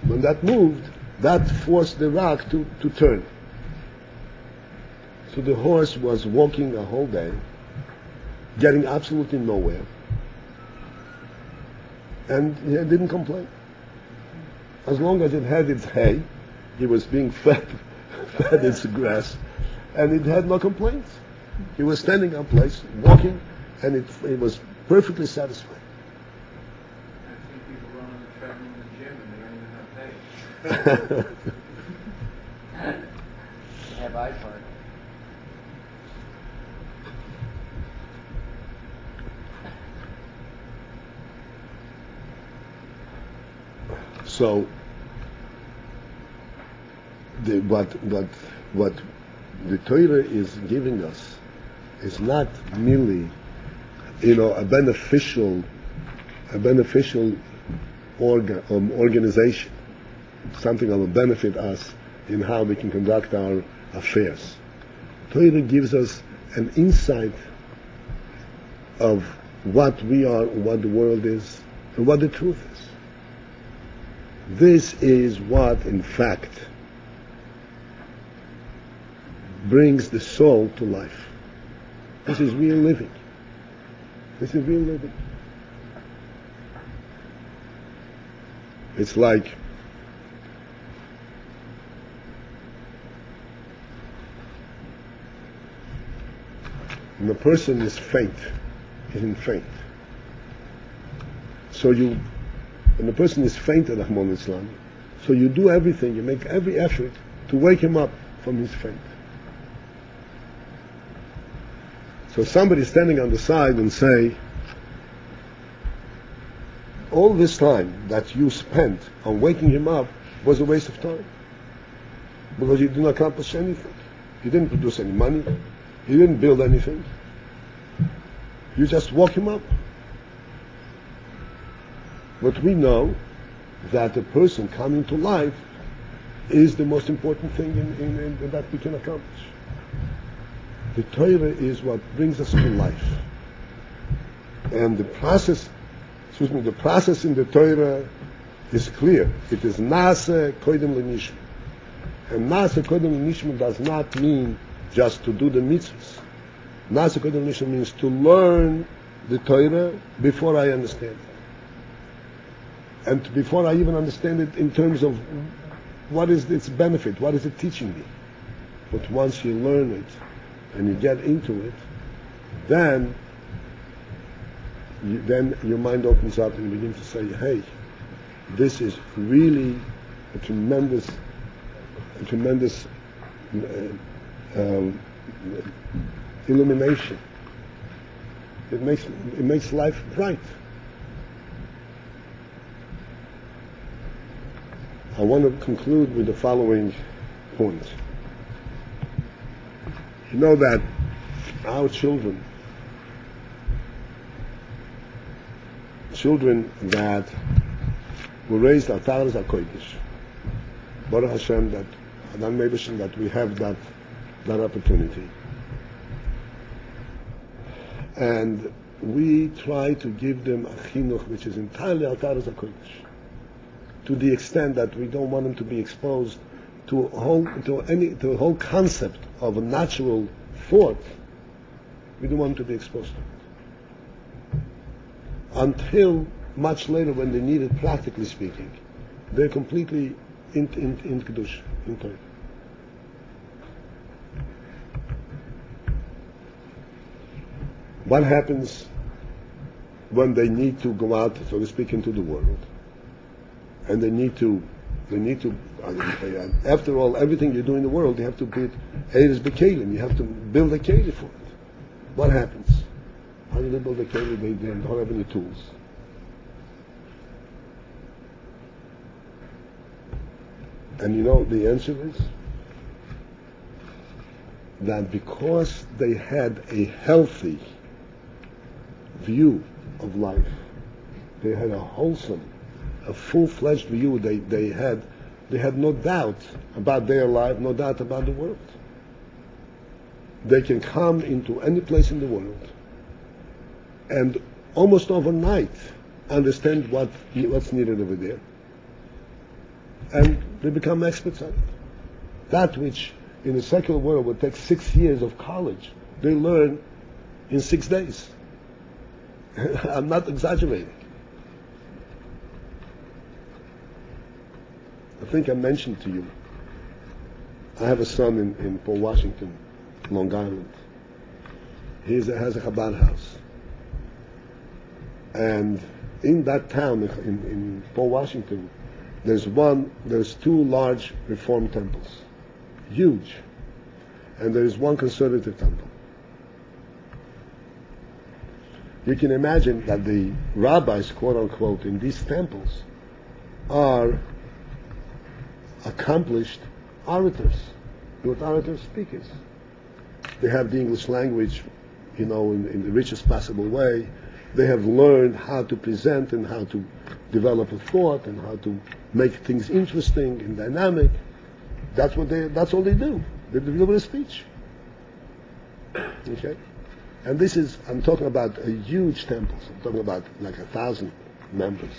When that moved, that forced the rock to turn. So the horse was walking a whole day, getting absolutely nowhere, and it didn't complain. As long as it had its hay, it was being fed its grass, and it had no complaints. He was standing on place, walking, and it was perfectly satisfied. I see people run on the treadmill in the gym and they don't even have hay. They have iPod. So, what the Torah is giving us is not merely, a beneficial organization, something that will benefit us in how we can conduct our affairs. Torah gives us an insight of what we are, what the world is, and what the truth is. This is what, in fact, brings the soul to life. This is real living. This is real living. It's like when a person is in faint, So when the person is fainted, Rahman Islam, so you do everything, you make every effort to wake him up from his faint. So somebody standing on the side and say, all this time that you spent on waking him up was a waste of time, because you didn't accomplish anything. You didn't produce any money. You didn't build anything. You just woke him up. But we know that a person coming to life is the most important thing in that we can accomplish. The Torah is what brings us to life. And the process in the Torah is clear. It is Nase Koidem Lenishma. And Nase Koidem Lenishma does not mean just to do the mitzvahs. Nase Koidem Lenishma means to learn the Torah before I understand it. And before I even understand it in terms of what is its benefit, what is it teaching me. But once you learn it and you get into it, then your mind opens up and you begin to say, hey, this is really a tremendous illumination. It makes life bright. I want to conclude with the following point. You know that our children that were raised at Taras HaKodesh, Baruch Hashem, that we have that opportunity. And we try to give them a chinuch which is entirely al Taras HaKodesh, to the extent that we don't want them to be exposed to a whole concept of a natural thought. We don't want them to be exposed to it. Until much later, when they need it, practically speaking, they're completely in Kiddush, in Torah. What happens when they need to go out, so to speak, into the world? And they need to, after all, everything you do in the world, you have to build Eres B'Kelim, you have to build a Keli for it. What happens? How do they build a Keli? They don't have any tools. And you know, the answer is that because they had a healthy view of life, they had a wholesome, a full-fledged view, they had no doubt about their life, no doubt about the world. They can come into any place in the world and almost overnight understand what's needed over there. And they become experts at it. That which in the secular world would take 6 years of college, they learn in 6 days. I'm not exaggerating. I think I mentioned to you, I have a son in Port Washington, Long Island. He has a Chabad house. And in that town, in Port Washington, there's 2 large Reform temples, huge. And there's 1 conservative temple. You can imagine that the rabbis, quote unquote, in these temples are accomplished orators, good orator speakers. They have the English language, in the richest possible way. They have learned how to present and how to develop a thought and how to make things interesting and dynamic. That's all they do. They deliver a speech. Okay? And I'm talking about a huge temple. I'm talking about like 1,000 members.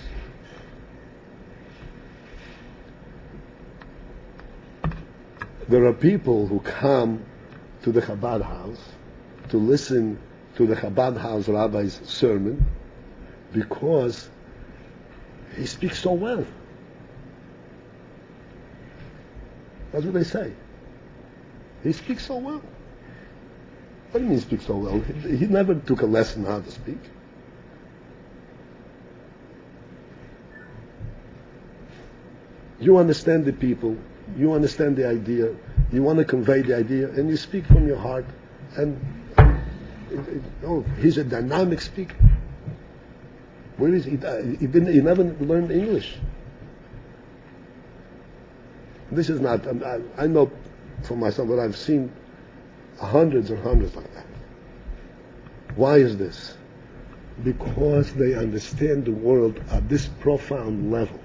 There are people who come to the Chabad house to listen to the Chabad house rabbi's sermon because he speaks so well. That's what they say. He speaks so well. What do you mean speaks so well? He never took a lesson how to speak. You understand the people, you understand the idea, you want to convey the idea, and you speak from your heart. And he's a dynamic speaker. Where is he? He never learned English. This is not. I know for myself, but I've seen hundreds and hundreds like that. Why is this? Because they understand the world at this profound level.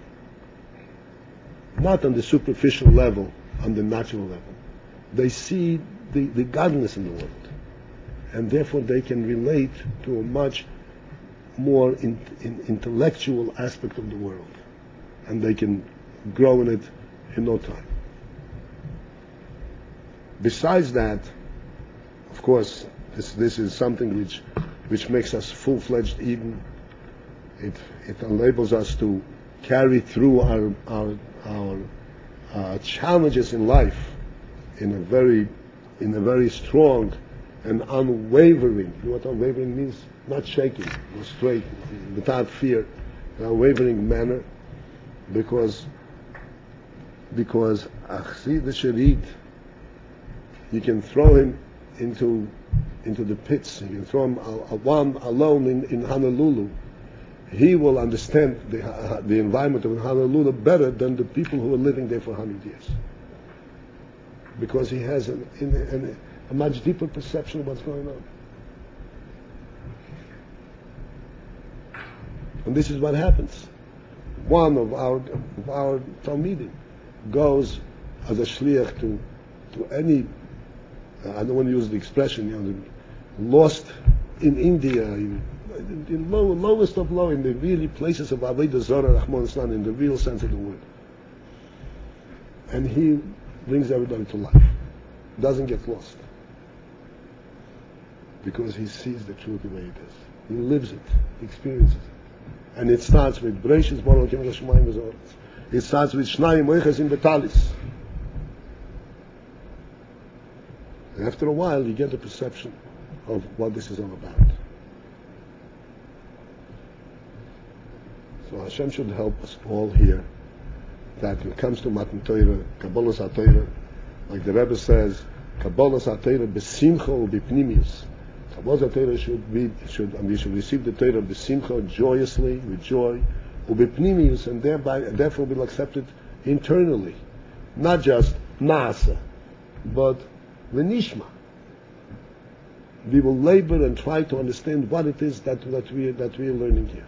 Not on the superficial level, on the natural level. They see the godliness in the world. And therefore they can relate to a much more intellectual aspect of the world. And they can grow in it in no time. Besides that, of course, this is something which makes us full-fledged Eden. It enables us to carry through our challenges in life in a very strong and unwavering. You know what unwavering means? Not shaking, or straight, without fear, an unwavering manner, because Achsid the Sharid, you can throw him into the pits. You can throw him one alone in Honolulu. He will understand the environment of Honolulu better than the people who are living there for 100 years, because he has a much deeper perception of what's going on. And this is what happens. One of our Talmidim goes as a shliach to any, I don't want to use the expression, lost in India, in lowest of low, in the really places of Avodah Zarah, Rahman Islam, in the real sense of the word. And he brings everybody to life. Doesn't get lost. Because he sees the truth the way it is. He lives it, he experiences it. And it starts with Breishis Baruch Elokim Hashemayim v'Zoretz. It starts with Shnayim Oiches in Betalis. And after a while, you get a perception of what this is all about. So Hashem should help us all here, that when it comes to Matan Torah, Kabbalas HaTorah, like the Rebbe says, Kabbalas HaTorah b'simcha u'b'pnimius. Kabbalas HaTorah we should receive the Torah b'simcha, joyously, with joy, u'b'pnimius, and therefore we'll accept it internally, not just na'asa, but v'nishma. We will labor and try to understand what it is that we are learning here.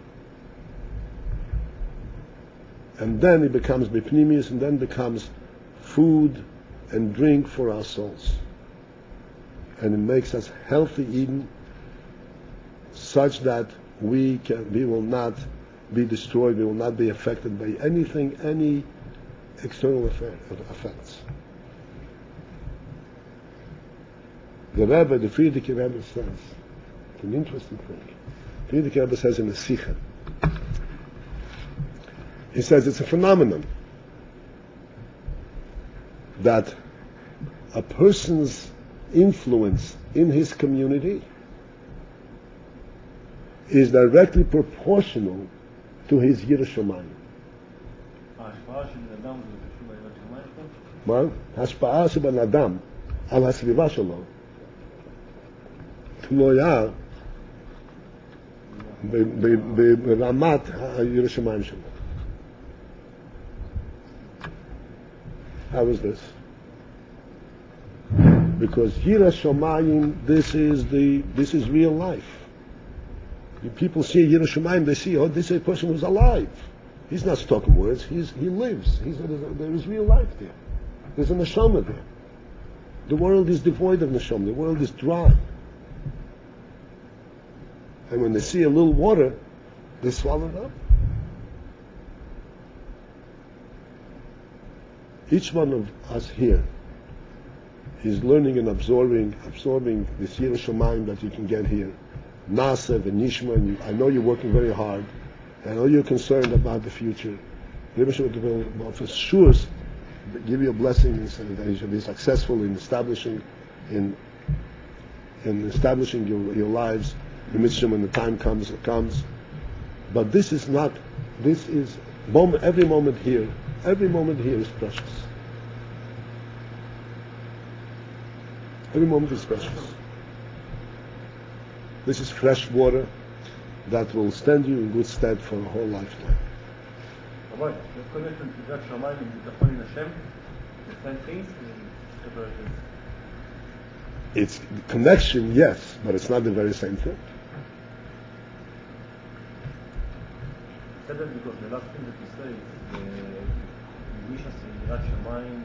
And then it becomes bipnimius, and then becomes food and drink for our souls. And it makes us healthy Eden, such that we will not be destroyed, we will not be affected by any external effects. The Rebbe, the Frierdiker Rebbe says, it's an interesting thing. Frierdiker Rebbe says in the Sikha, he says it's a phenomenon that a person's influence in his community is directly proportional to his Yiras Shamayim. ההשפעה של בן אדם על הסביבה שלו תלויה ברמת היראת שמיים שלו. How is this? Because Yiras Shamayim, this is real life. People see Yiras Shamayim, they see, this is a person who's alive. He's not spoken words, he lives. There is real life there. There's a neshama there. The world is devoid of neshama. The world is dry. And when they see a little water, they swallow it up. Each one of us here is learning and absorbing this Yiras Shamayim that you can get here. Nasa and Nishma, and I know you're working very hard. I know you're concerned about the future. Rebbe will for sure give you a blessing and say that you should be successful in establishing your lives. The mitzvah, when the time comes, it comes. But every moment here Every moment here is precious. Every moment is precious. This is fresh water that will stand you in good stead for a whole lifetime. אבל יש connection to יראת שמיים וביטחון עם השם, the same things, It's the connection, yes, but it's not the very same thing. said that because the last thing that you say is you wish us יראת שמיים,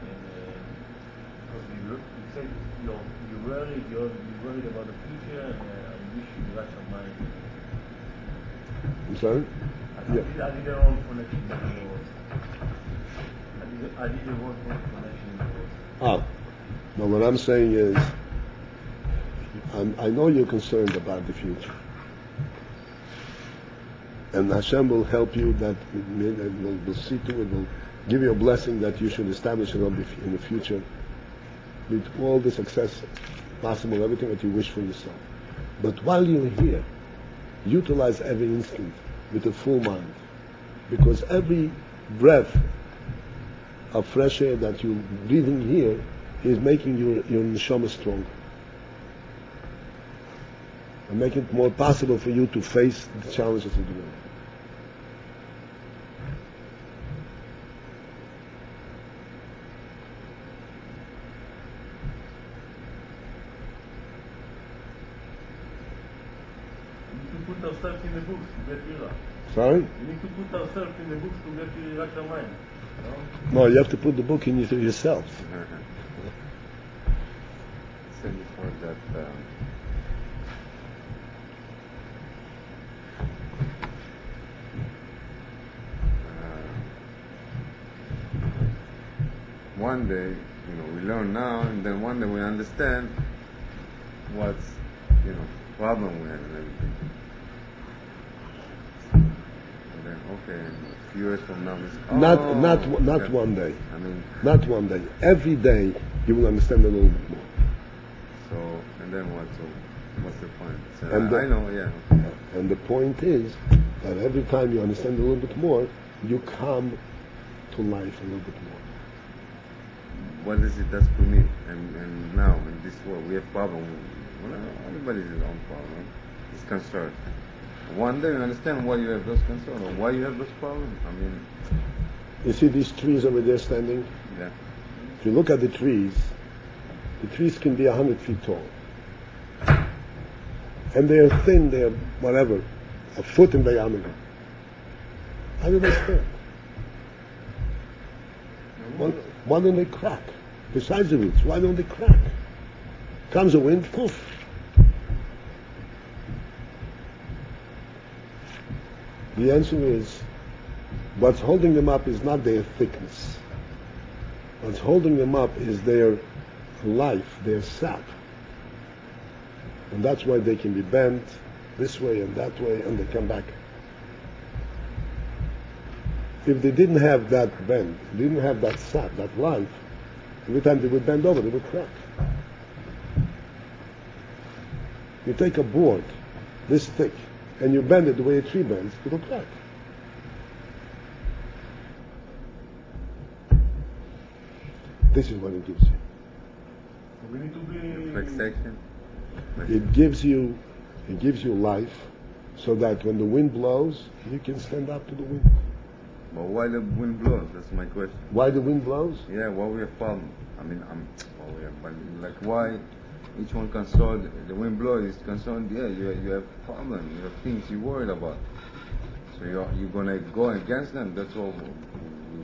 because you say you're worried about the future, and you wish you יראת שמיים. I'm sorry? I did the wrong connection in the words. I did the wrong connection in the words. No, what I'm saying is, I know you're concerned about the future. And Hashem will help you, that will see to it, will give you a blessing that you should establish in the future with all the success possible, everything that you wish for yourself. But while you're here, utilize every instant with a full mind, because every breath of fresh air that you're breathing here is making your neshama stronger and making it more possible for you to face the challenges of the world. Put ourselves in the books to get Ira. Sorry? We need to put ourselves in the books to get Ira Shamayim. No, you have to put the book in yourself. Said before that one day, we learn now, and then one day we understand what's, problem we have and everything. And then, okay, a few years from now, Not one day. Not one day. Every day you will understand a little bit more. So, and then what? So, what's the point? So And I know, yeah. And the point is that every time you understand a little bit more, you come to life a little bit more. What is it that's for me? And now, in this world, we have problems. Well, everybody has his own problem. It's concern. One day you understand why you have those concerns or why you have those problems. You see these trees over there standing? Yeah. If you look at the trees can be 100 feet tall. And they're thin, they're whatever, a foot in diameter. How do they stand? Why don't they crack? Besides the roots, why don't they crack? Comes a wind, poof. The answer is, what's holding them up is not their thickness. What's holding them up is their life, their sap. And that's why they can be bent this way and that way, and they come back. If they didn't have that bend, didn't have that sap, that life, every time they would bend over, they would crack. You take a board this thick and you bend it the way a tree bends, it'll crack. This is what it gives you. We need to be Reflection. It gives you life, so that when the wind blows, you can stand up to the wind. But why the wind blows? That's my question. Why the wind blows? Yeah, why we have problem? But like why each one concerned, the wind blows is concerned, yeah, you have problem, you have things you're worried about. So you're gonna go against them, that's all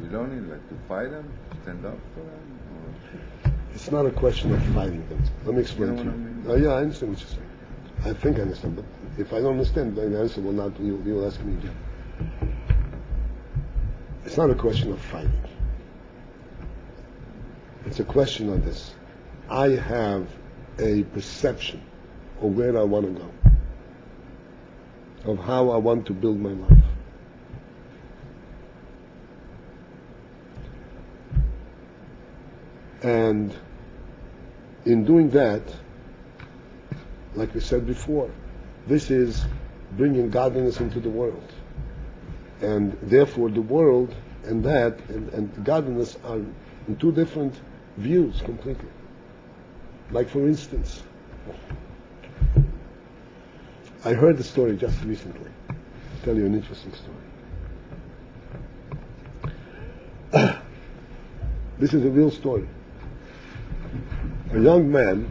we learning, like to fight them, stand up for them? Or? It's not a question of fighting them. Let me explain You know to what I you. mean? Yeah, I understand what you're saying. I think I understand, but if I don't understand, then the answer will not, you'll ask me again. It's not a question of fighting. It's a question of this. I have a perception of where I want to go, of how I want to build my life. And in doing that, like we said before, this is bringing godliness into the world. And therefore the world and that and godliness are in two different views completely. Like for instance, I heard the story just recently. I'll tell you an interesting story. This is a real story. A young man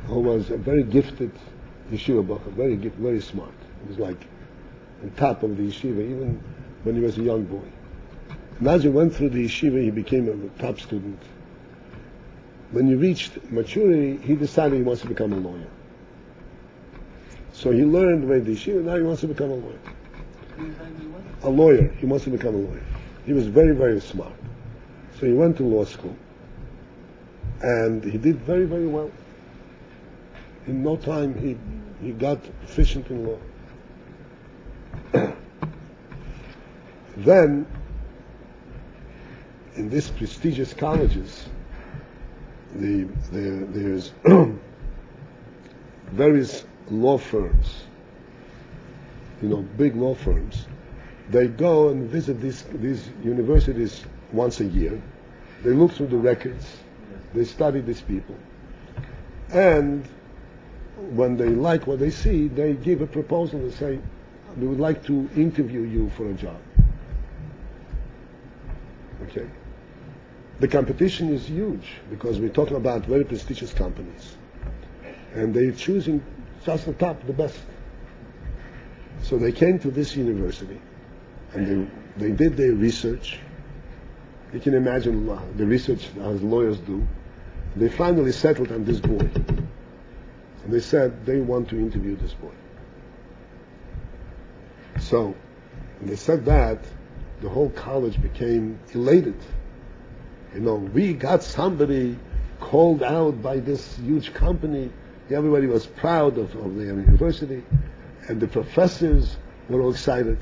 who was a very gifted yeshiva bacher, very smart. He was like on top of the yeshiva, even when he was a young boy. And as he went through the yeshiva, he became a top student. When he reached maturity, he decided he wants to become a lawyer. So he learned with the yeshiva, now he wants to become a lawyer. A lawyer, he wants to become a lawyer. He was very, very smart. So he went to law school, and he did very, very well. In no time, he got proficient in law. Then, in these prestigious colleges, there's various law firms, big law firms. They go and visit these universities once a year. They look through the records. They study these people. And when they like what they see, they give a proposal and say, we would like to interview you for a job. Okay? The competition is huge because we're talking about very prestigious companies. And they're choosing just the top, the best. So they came to this university and they did their research. You can imagine the research as lawyers do. They finally settled on this boy. And they said they want to interview this boy. So, when they said that, the whole college became elated. We got somebody called out by this huge company. Everybody was proud of their university. And the professors were all excited.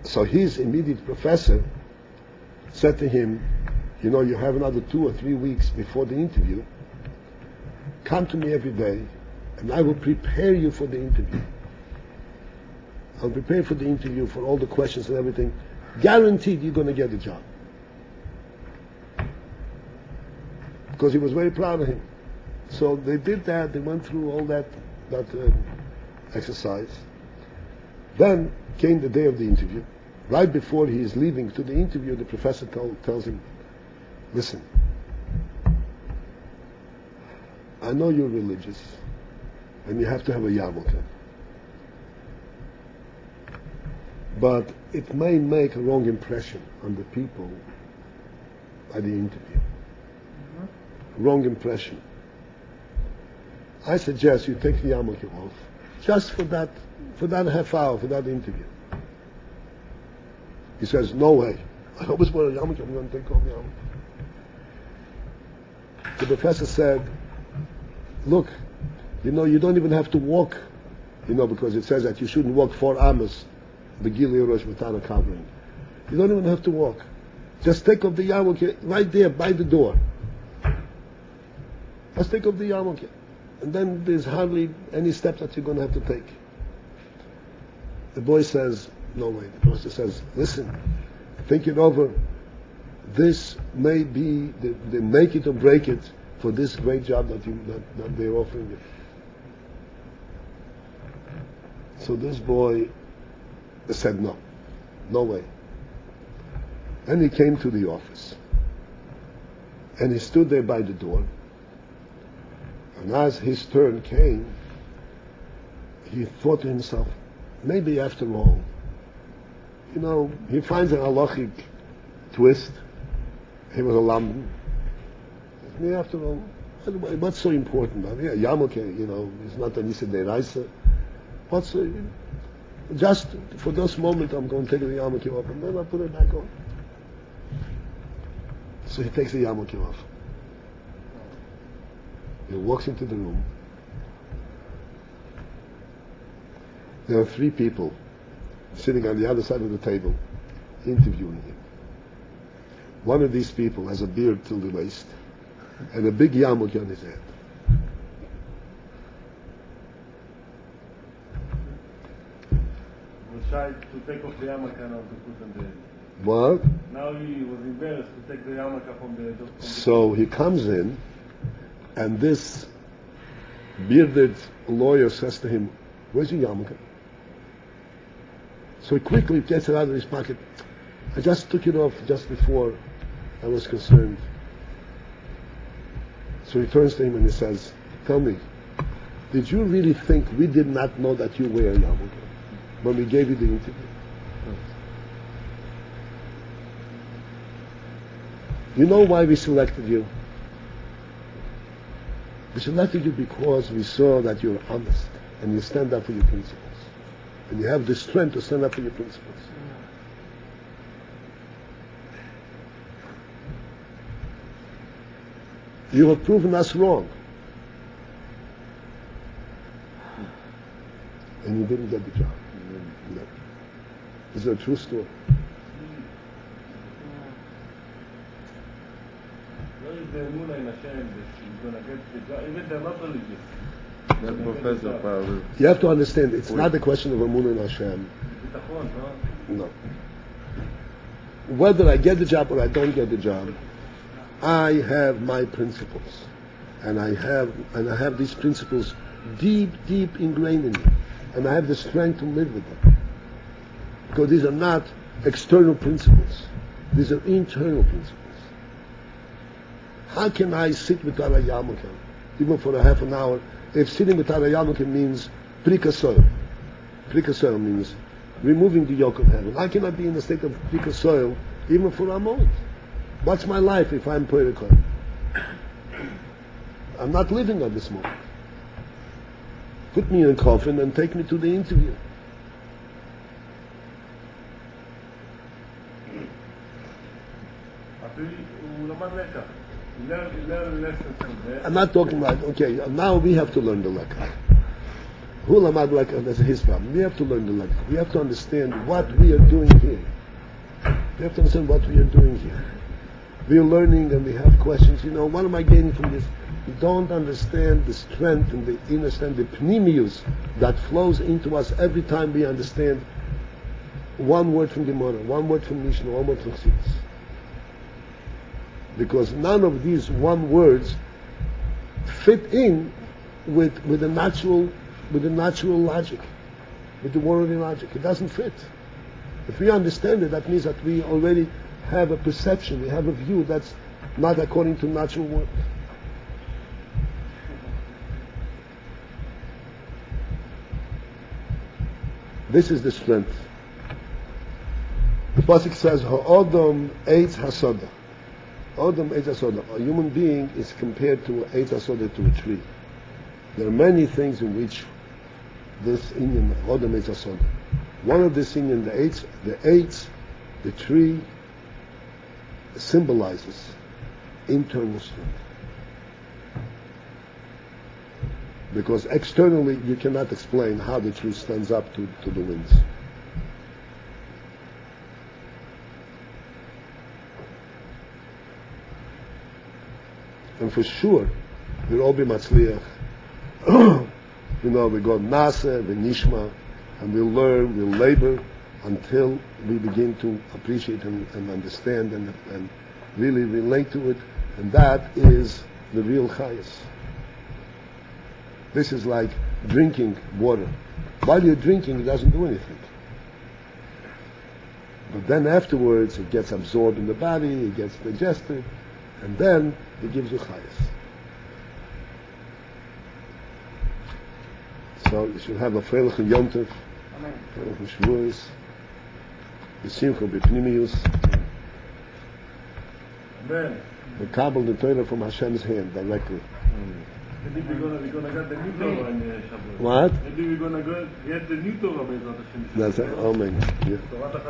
So his immediate professor said to him, you have another 2 or 3 weeks before the interview. Come to me every day, and I will prepare you for the interview. I'll prepare for the interview for all the questions and everything. Guaranteed you're going to get the job. Because he was very proud of him. So they did that. They went through all that exercise. Then came the day of the interview. Right before he is leaving to the interview, the professor tells him, listen, I know you're religious, and you have to have a yarmulke. But it may make a wrong impression on the people at the interview. Wrong impression. I suggest you take the yarmulke off, just for that half hour, for that interview. He says, no way. I always wear a yarmulke, I'm going to take off the yarmulke. The professor said, look, you don't even have to walk, because it says that you shouldn't walk 4 amos, the Gili Rosh without a covering. You don't even have to walk. Just take off the yarmulke right there by the door. Just take off the yarmulke. And then there's hardly any steps that you're going to have to take. The boy says, no way. The professor says, listen, think it over. This may be the make it or break it for this great job that they're offering you. So this boy said no way. Then he came to the office, and he stood there by the door. And as his turn came, he thought to himself, maybe after all, he finds an halachic twist. He was a lamb. Maybe after all, what's so important? Yarmulke, it's not an Issa Deiraisa. Just for this moment, I'm going to take the yarmulke off, and then I'll put it back on. So he takes the yarmulke off. He walks into the room. There are 3 people sitting on the other side of the table, interviewing him. One of these people has a beard till the waist, and a big yarmulke on his head. tried to take off the yarmulke now to put on the... What? Now he was embarrassed to take the yarmulke from the... So he comes in, and this bearded lawyer says to him, "Where's your yarmulke?" So he quickly gets it out of his pocket. "I just took it off just before I was concerned." So he turns to him and he says, "Tell me, did you really think we did not know that you wear a yarmulke when we gave you the interview?" You know why we selected you? We selected you because we saw that you're honest and you stand up for your principles. And you have the strength to stand up for your principles. You have proven us wrong. And you didn't get the job. No. This is a true story. Where is the emunah in Hashem that he's going to get the job? Even they're not religious. That Professor Paul. You have to understand, it's not a question of Amunah in Hashem. Bitachon, no? No. Whether I get the job or I don't get the job, I have my principles. And I have these principles deep ingrained in me. And I have the strength to live with them. Because these are not external principles. These are internal principles. How can I sit without a yarmulke, even for a half an hour, if sitting without a yarmulke means prikasoil? Prikasoil means removing the yoke of heaven. How can I be in a state of prikasoil even for a moment? What's my life if I'm poetikoi? I'm not living at this moment. Put me in a coffin and take me to the interview. I'm not talking about, okay, now we have to learn the lekach. Hu lamad lekach, that's his problem. We have to learn the lekach. We have to understand what we are doing here. We have to understand what we are doing here. We are learning and we have questions. You know, what am I gaining from this? We don't understand the strength and the inner strength, the pnimius that flows into us every time we understand one word from Gemara, one word from Mishnah, one word from Chassidus. Because none of these one words fit in with the natural logic, with the worldly logic. It doesn't fit. If we understand it, that means that we already have a perception, we have a view that's not according to natural world. This is the strength. The pasuk says, "Ha'odom eitz hasoda." Odom eitz hasoda. A human being is compared to eitz hasoda, to a tree. There are many things in which this inyan, Odom eitz hasoda. One of this inyan, the tree, symbolizes internal strength. Because externally you cannot explain how the tree stands up to the winds. And for sure, we'll all be matzliach. We go nasa, v'nishma, and we'll learn, we'll labor until we begin to appreciate and understand and really relate to it. And that is the real chayas. This is like drinking water. While you're drinking, it doesn't do anything. But then afterwards, it gets absorbed in the body, it gets digested, and then it gives you chayas. So you should have a freilich and yomtiv, freilich and Shavuoss, the simcha b'pnimius, the kabel the Torah from Hashem's hand directly. Maybe we're gonna get the new Torah in Shavuoss. What? Maybe we're gonna get the new Torah based on Hashem. That's it. Oh my God. Yeah. Torah